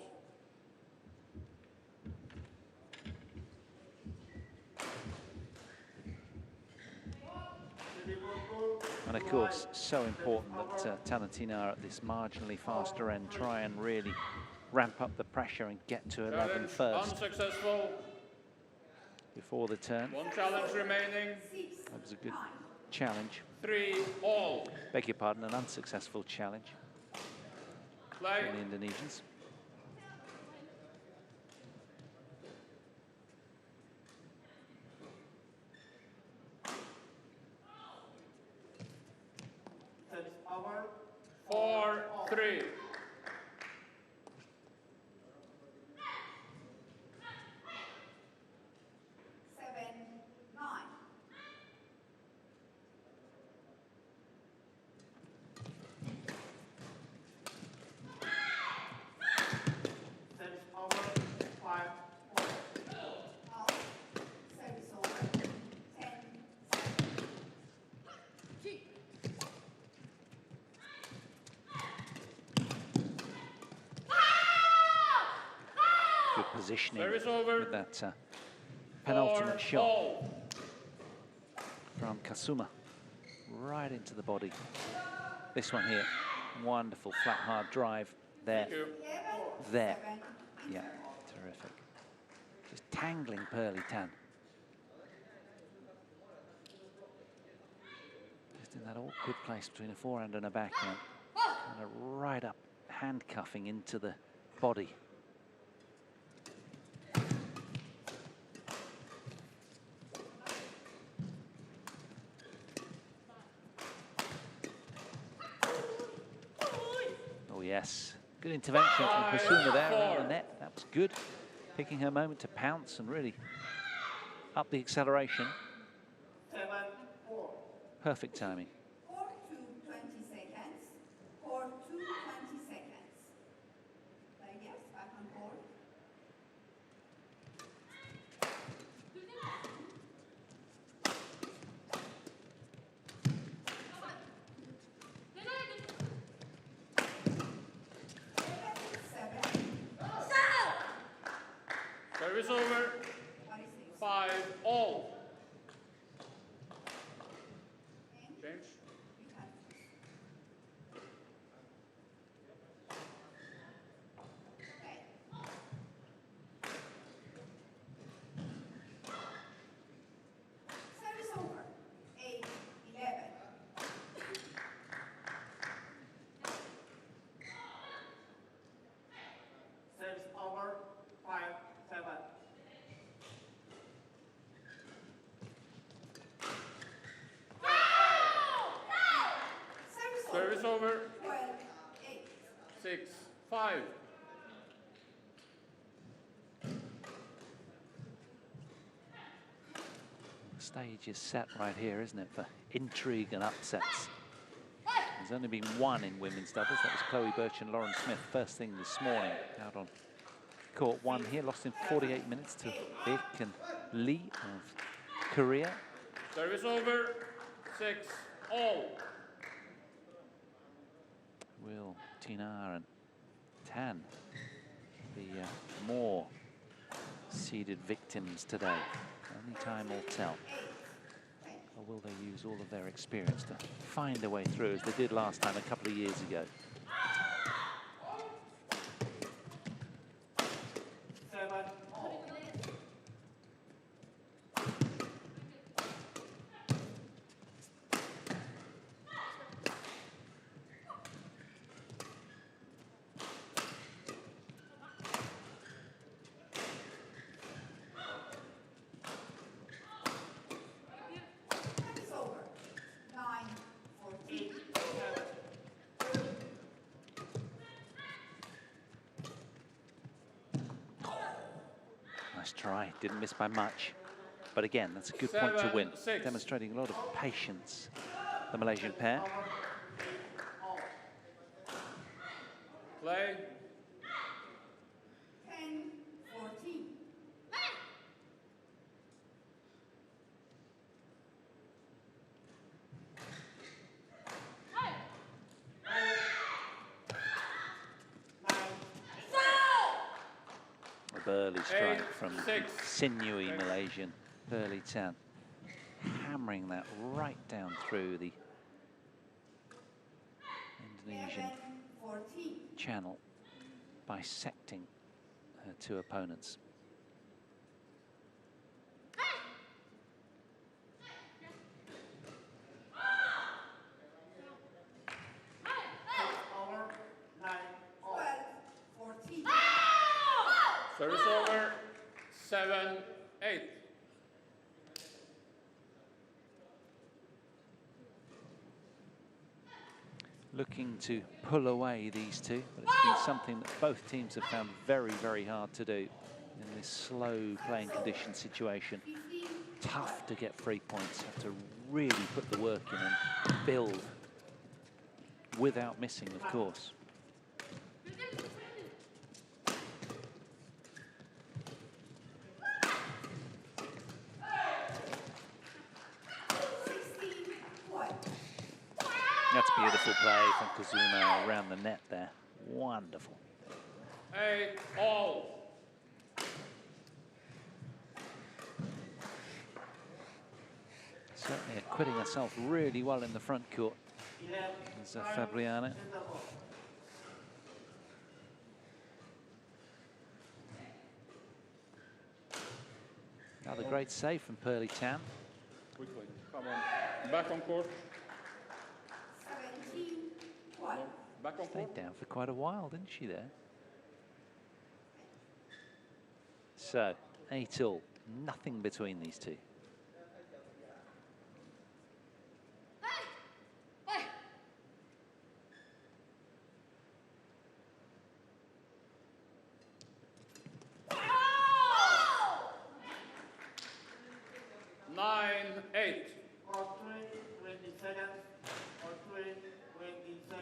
And of course, so important that Tan and Thinaah at this marginally faster end try and really ramp up the pressure and get to 11 first. Unsuccessful. Before the turn. 1 challenge remaining. That was a good challenge. 3-all. Beg your pardon, an unsuccessful challenge Play. for the Indonesians. Over. 4-3. Positioning with that penultimate shot from Kusuma right into the body. This one here, wonderful flat hard drive there. There, yeah, terrific. Just tangling Pearly Tan. Just in that awkward place between a forehand and a backhand, kind of right up, handcuffing into the body. Yes, good intervention from Kusuma there around the net. That was good. Picking her moment to pounce and really up the acceleration. 7-4. Perfect timing. 4-2, 20 seconds. 4-2, 20 seconds. Yes, back on board. Service over. 5-all. Change. Service over. 8-11. Service over, 5-7. Service over. 12-8. 6-5. The stage is set right here, isn't it, for intrigue and upsets. There's only been one in women's doubles. That was Chloe Birch and Lauren Smith first thing this morning out on court one here. Lost in 48 minutes to Baek and Lee of Korea. Service over. 6-all. Will Thinaah and Tan be more seeded victims today? Only time will tell. Or will they use all of their experience to find a way through, as they did last time a couple of years ago? 7-all. Service over. 9-14. 8-7. Nice try, didn't miss by much. But again, that's a good point to win. 7-6. Demonstrating a lot of patience, the Malaysian pair. Play. 10-14. A burly strike 8-6. from sinewy Malaysian Pearly Tan, hammering that right down through the Indonesian 11-14. channel, bisecting her two opponents. Over, 9-all. 12-14. Service over. 7-8. Looking to pull away these two, but it's been something that both teams have found very, very hard to do in this slow playing condition situation. Tough to get free points, have to really put the work in and build without missing, of course. That's beautiful play from Kusuma around the net there. Wonderful. 8-all. Certainly acquitting herself really well in the front court. 11. As Fabriana. Another great save from Pearly Tan. Quickly. Come on. Back on court. 17-1. Back on court. Stayed down for quite a while, didn't she, there? So, 8-all. Nothing between these two.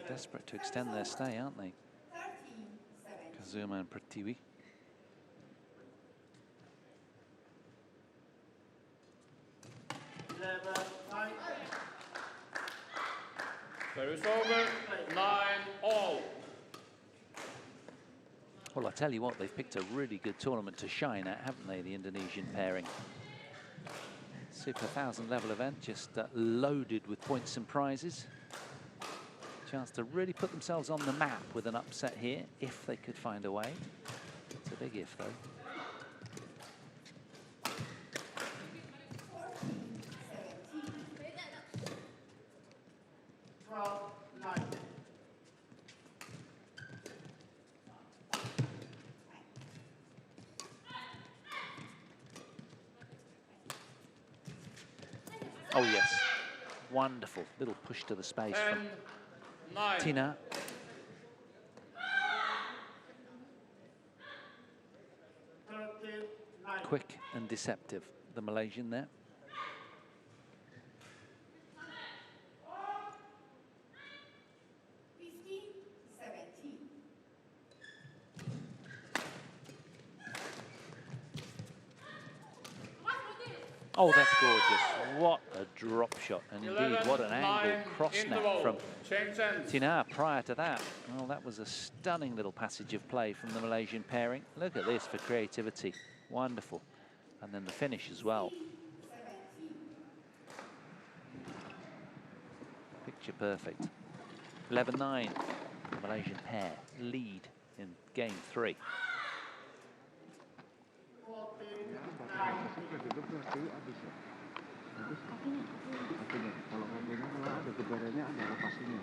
Desperate to extend their stay, aren't they? 13-17. Kusuma and Pratiwi. Service over. 9-all. Well, I tell you what, they've picked a really good tournament to shine at, haven't they, the Indonesian pairing? Super 1,000 level event, just loaded with points and prizes. Chance to really put themselves on the map with an upset here, if they could find a way. It's a big if, though. 12-9. Oh, yes. Wonderful. Little push to the space from 10-9. Thinaah. Quick and deceptive, the Malaysian there. Oh, that's gorgeous. What a drop shot. And indeed, what an angle cross snap from Thinaah prior to that. Well, that was a stunning little passage of play from the Malaysian pairing. Look at this for creativity. Wonderful. And then the finish as well. Picture perfect. 11-9. The Malaysian pair lead in game 3. Kakinya. Kalau kakinya kalau ada gebarannya ada lokasinya.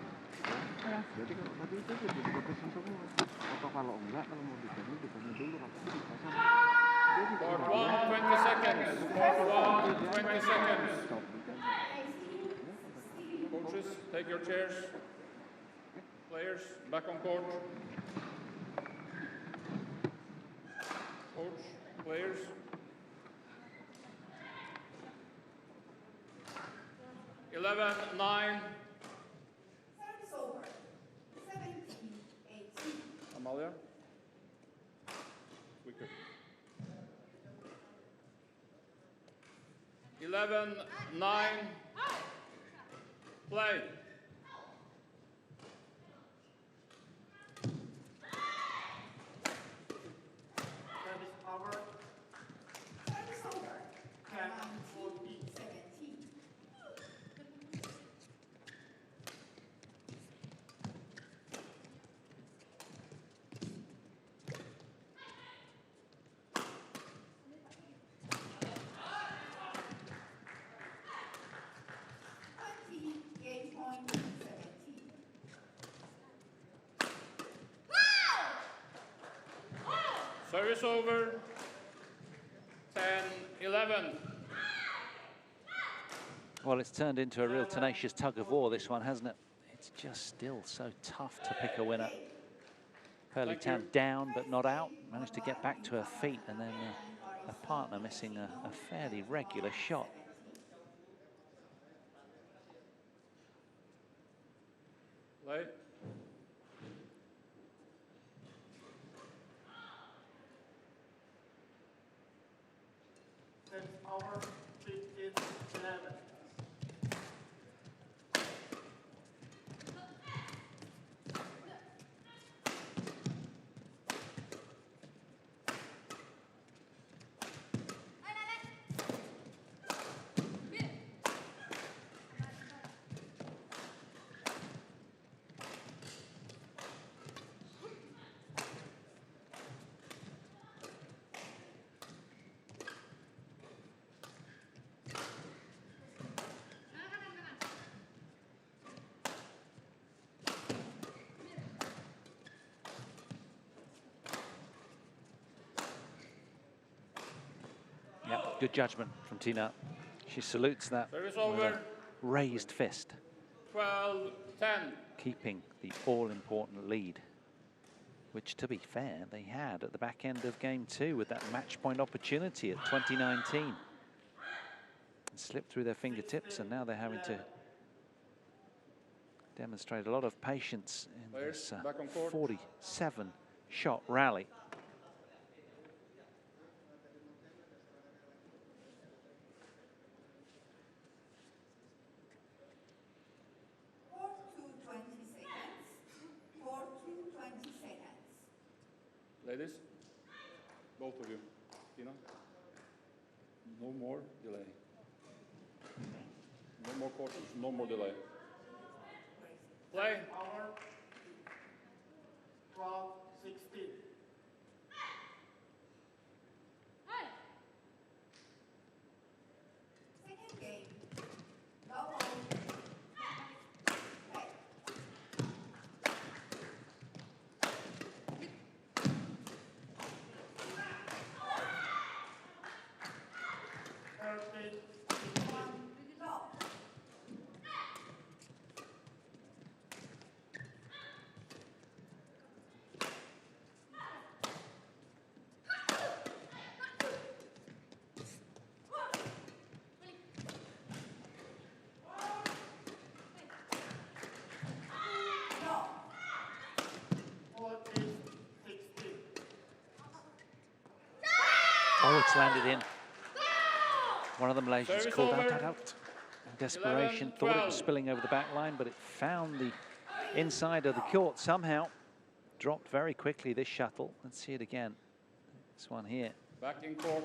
Ya. Jadi kalau tadi itu jadi lepasan semua. Atau kalau enggak, kalau mau diganti dulu kakinya dipasang. Court 1, 20 seconds. Court 1, 20 seconds. Coaches, take your chairs. Players, back on court. Coach, players. Eleven, 9. Service over. 17-18. Amalia. Quicker. 11-9. Play. Service over. Service over. 10-14. 17. Game point 17. Service over. 10-11. Well, it's turned into a real tenacious tug of war, this one, hasn't it? It's just still so tough to pick a winner. Pearly Tan down, but not out. Managed to get back to her feet, and then a partner missing a fairly regular shot. Play. Service over. 15-11. Yep, good judgment from Thinaah. She salutes that Service with over. a raised fist, 12-10. keeping the all-important lead, which, to be fair, they had at the back end of game 2 with that match point opportunity at 2019. It slipped through their fingertips, and now they're having to demonstrate a lot of patience in this 47-shot rally. Ladies, both of you. Thinaah, no more delay. No more cautions, no more delay. Play. Power 12, 16. Second game. Double. Play. 13, One. Love. Love. 14, 16. Oh, it's landed in. One of the Malaysians Service called over. out. In desperation, thought it 11-12. was spilling over the back line, but it found the inside of the court somehow. Dropped very quickly, this shuttle. Let's see it again. This one here. Back in court.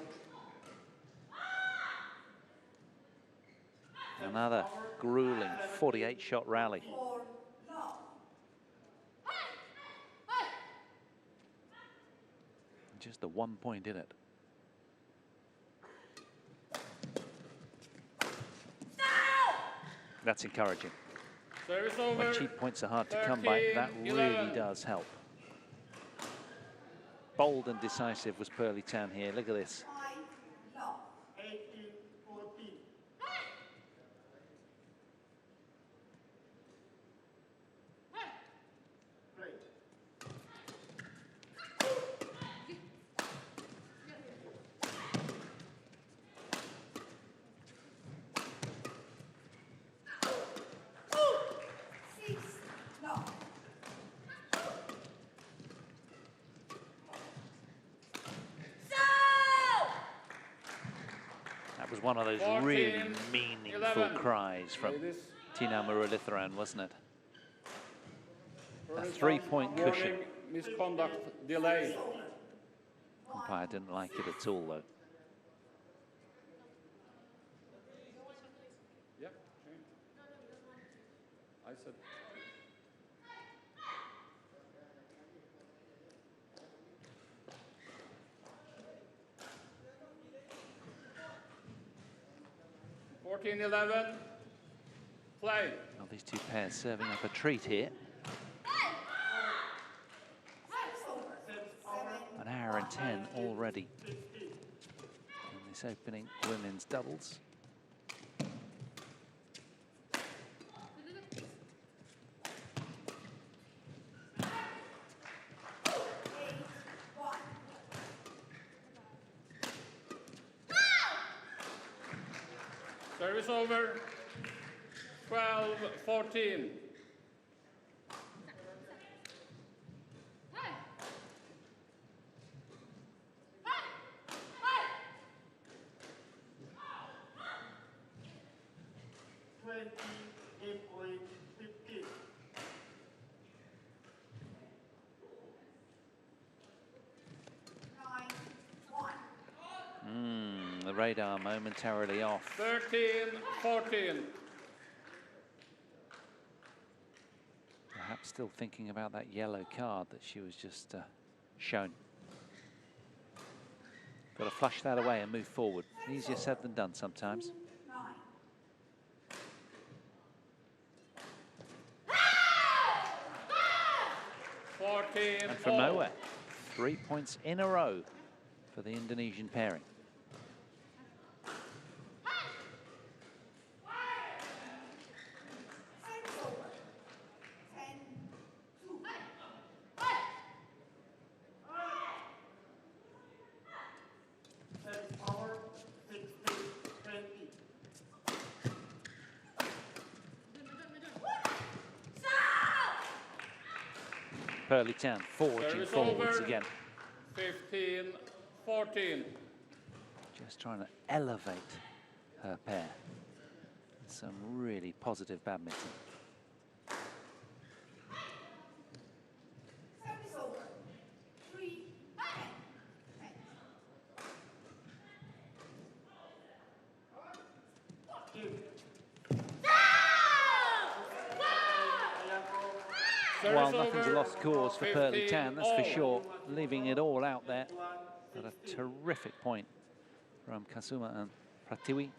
Another grueling 48-shot rally. 4. Love. Just the 1 point in it. That's encouraging. Service over. When cheap points are hard to come by, that 13-11. really does help. Bold and decisive was Pearly Tan here. Look at this. 5. Love. 18, 14. Play. Six. Love. That was one of those 14, really meaningful 11. cries from Ladies, Thinaah Muralitharan, wasn't it? A first 3-point warning, cushion. Misconduct delay. Umpire didn't like it at all, though. Yeah, change. I said. Fourteen, 11. Play. Well, these two pairs serving up a treat here. An hour and 10 already in this opening women's doubles. Service over. 12, 14. The radar momentarily off. 13, 14. Perhaps still thinking about that yellow card that she was just shown. Got to flush that away and move forward. Easier said than done sometimes. 14, And from nowhere, 3 points in a row for the Indonesian pairing. Pearly Tan forging Service forwards over. again. 15, 14. Just trying to elevate her pair. Some really positive badminton. Service over. 3. Well, nothing's a lost cause for Pearly Tan, that's for sure. Leaving it all out there. But a terrific point from Kusuma and Pratiwi.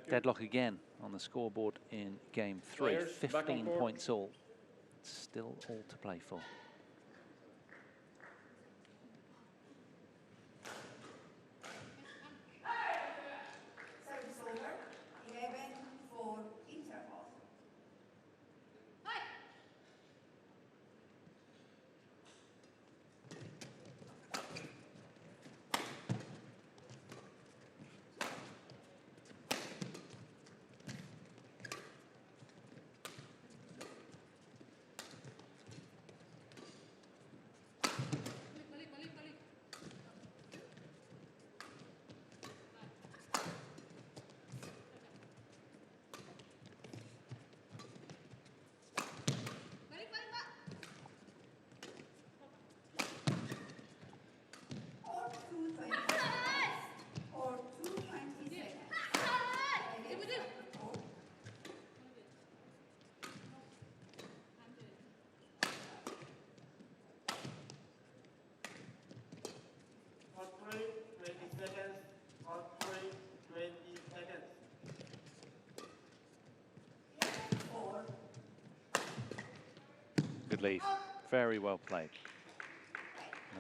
Deadlock again on the scoreboard in game 3. 15 points all. Still all to play for. Service over. 11-4 interval. Or 220 seconds. Hot 3, 20 seconds. Hot 3, 20 seconds. 4. Good lead. Very well played.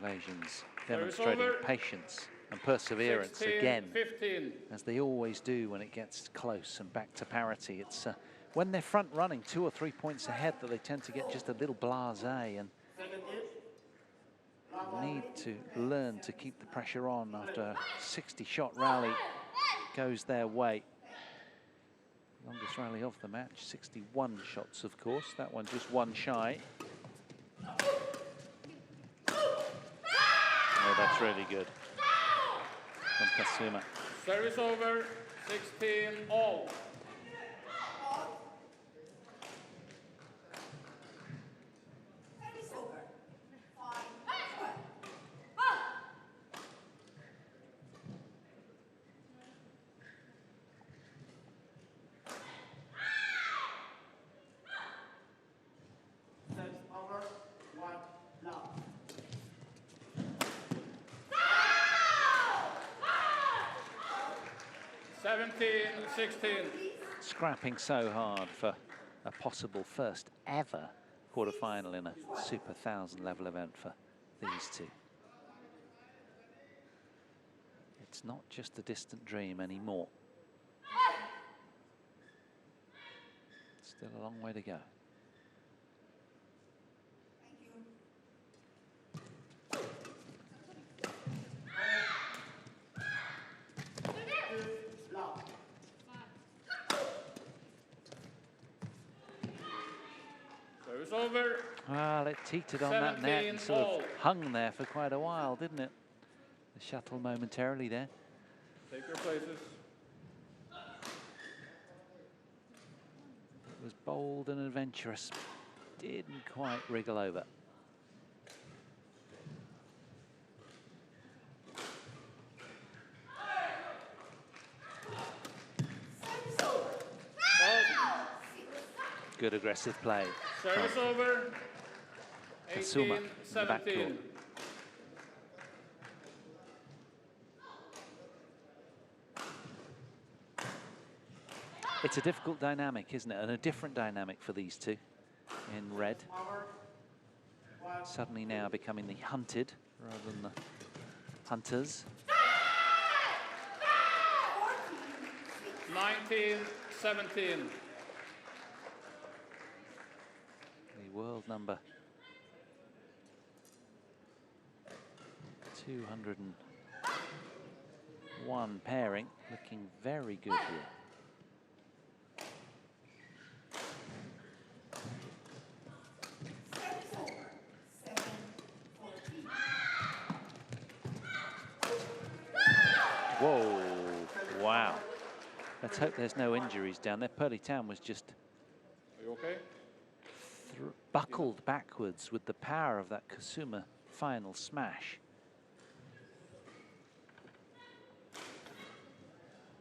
Malaysians demonstrating patience and perseverance 16, again, 15. as they always do when it gets close and back to parity. It's when they're front running 2 or 3 points ahead that they tend to get just a little blasé and need to learn to keep the pressure on after a 60-shot rally goes their way. Longest rally of the match, 61 shots, of course. That one just one shy. Oh, that's really good from Kusuma. Service over, 16 all. Service over. 5-12. 6 over, 1 love. Seventeen, 16. Scrapping so hard for a possible first ever quarter-final in a Super 1000 level event for these two. It's not just a distant dream anymore. Still a long way to go. Love. Service over. Well, it teetered on that net and sort of hung there for quite a while, didn't it? The shuttle momentarily there. Take your places. It was bold and adventurous. Didn't quite wriggle over. Good aggressive play. Service over. Kusuma 18, in the back 17. court. It's a difficult dynamic, isn't it? And a different dynamic for these two in red. Suddenly now becoming the hunted rather than the hunters. 19, 17. The world number 201 pairing, looking very good here. Whoa, wow. Let's hope there's no injuries down there. Pearly Tan was just Are you okay? buckled backwards with the power of that Kusuma final smash.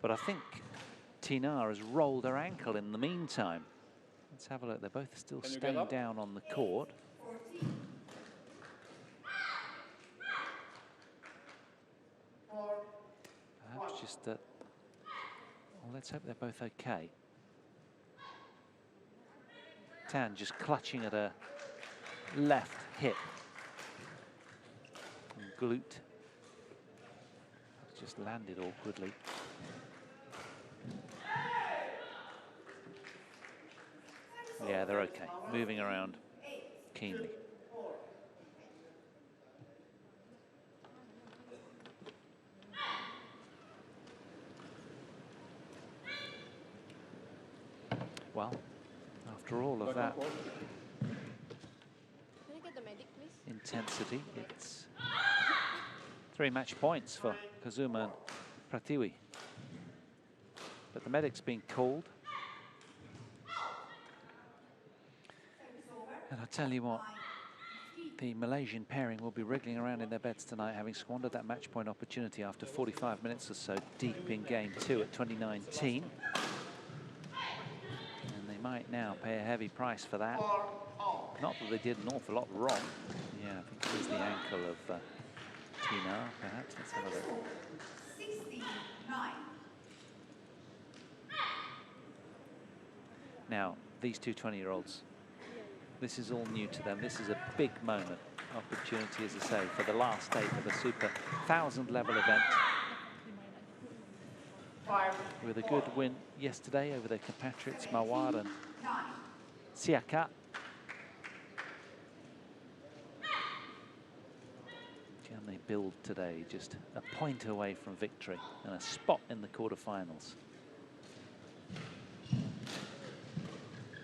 But I think Thinaah has rolled her ankle in the meantime. Let's have a look. They're both still Can you get staying up? down on the court. 14. Perhaps just well, let's hope they're both okay. Tan just clutching at her left hip and glute. Just landed awkwardly. Yeah, they're okay. Moving around keenly. Well, after all of that Can I get the medic, please? intensity, it's 3 match points for Kusuma and Pratiwi. But the medic's been called. And I tell you what, the Malaysian pairing will be wriggling around in their beds tonight, having squandered that match point opportunity after 45 minutes or so deep in game 2 at 2019. And they might now pay a heavy price for that. Not that they did an awful lot wrong. Yeah, I think it was the ankle of Thinaah, perhaps. Let's have a look. 69. Now, these two 20-year-olds, this is all new to them. This is a big moment, opportunity, as I say, for the last 8 of a super 1,000 level event. With a good win yesterday over their compatriots Mawar and Siaka. Can they build today? Just a point away from victory and a spot in the quarterfinals.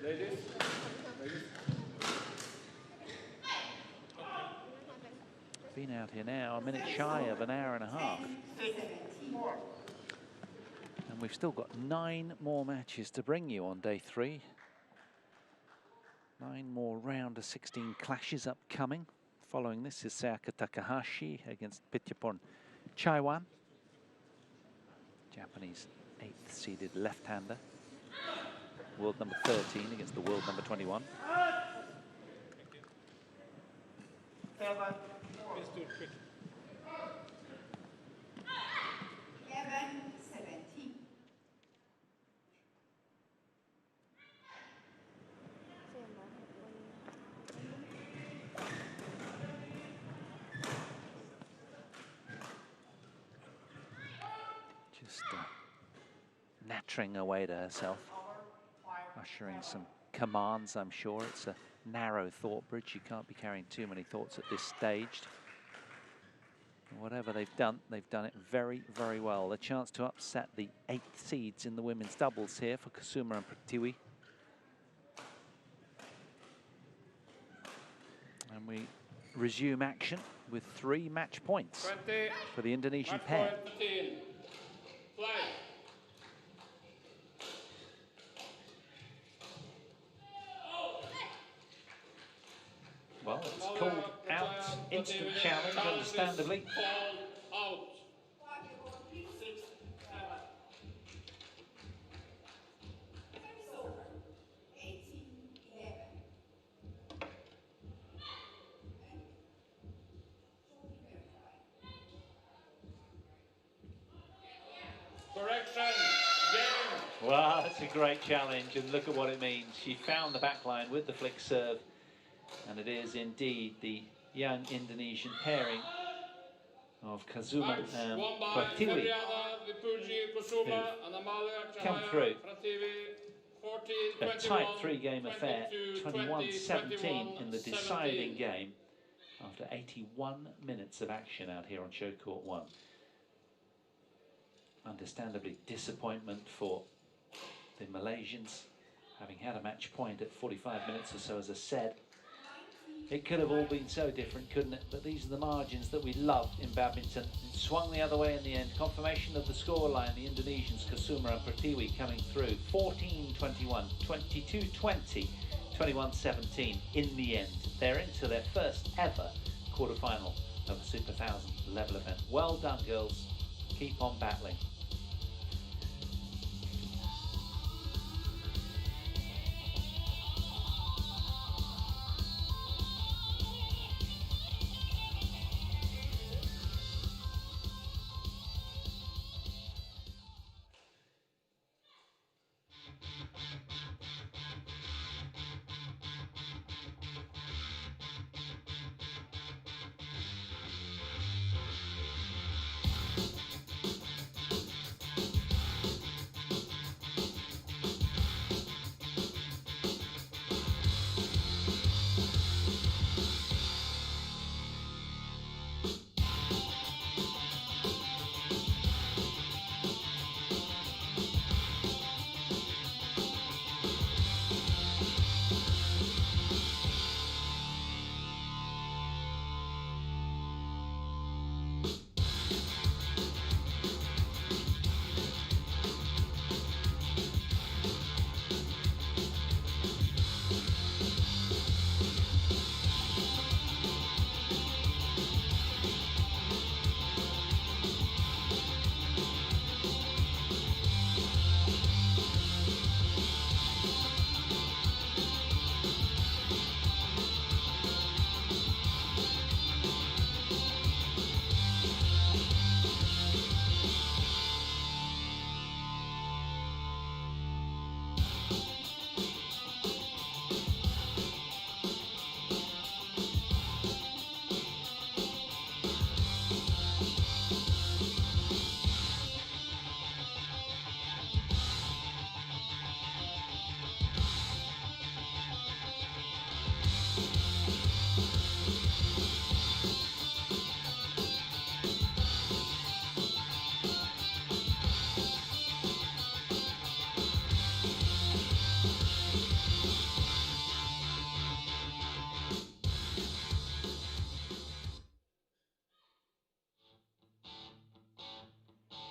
Ladies. Been out here now a minute shy of an hour and a half. And we've still got 9 more matches to bring you on day 3. 9 more round of 16 clashes upcoming. Following this is Sayaka Takahashi against Pityaporn Chaiwan. Japanese 8th seeded left-hander. World number 13 against the world number 21. Please do it quick. 11-17. Just nattering away to herself, ushering some commands, I'm sure. It's a narrow thought bridge. You can't be carrying too many thoughts at this stage. Whatever they've done it very, very well. The chance to upset the 8th seeds in the women's doubles here for Kusuma and Pratiwi. And we resume action with 3 match points 20. for the Indonesian Match pair. point 15. Play. Well, it's called out, instant challenge, understandably. Out. Correction. Game. Well, that's a great challenge, and look at what it means. She found the back line with the flick serve, and it is indeed the young Indonesian pairing of Kusuma and Pratiwi come through. A tight 3-game affair, 21-17 in the deciding game after 81 minutes of action out here on show court 1. Understandably, disappointment for the Malaysians, having had a match point at 45 minutes or so, as I said. It could have all been so different, couldn't it? But these are the margins that we love in badminton. It swung the other way in the end. Confirmation of the scoreline, the Indonesians, Kusuma and Pratiwi coming through. 14-21, 22-20, 21-17 in the end. They're into their first ever quarter-final of a Super 1000 level event. Well done, girls. Keep on battling.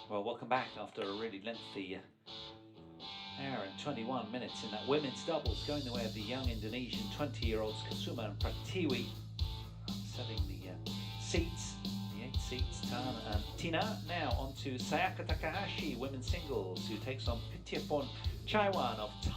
Well, welcome back after a really lengthy hour and 21 minutes in that women's doubles, going the way of the young Indonesian 20-year-olds Kusuma and Pratiwi, selling the seats, the 8 seats, Thinaah and Thinaah. Now on to Sayaka Takahashi, women's singles, who takes on Pityaporn Chaiwan of Thailand.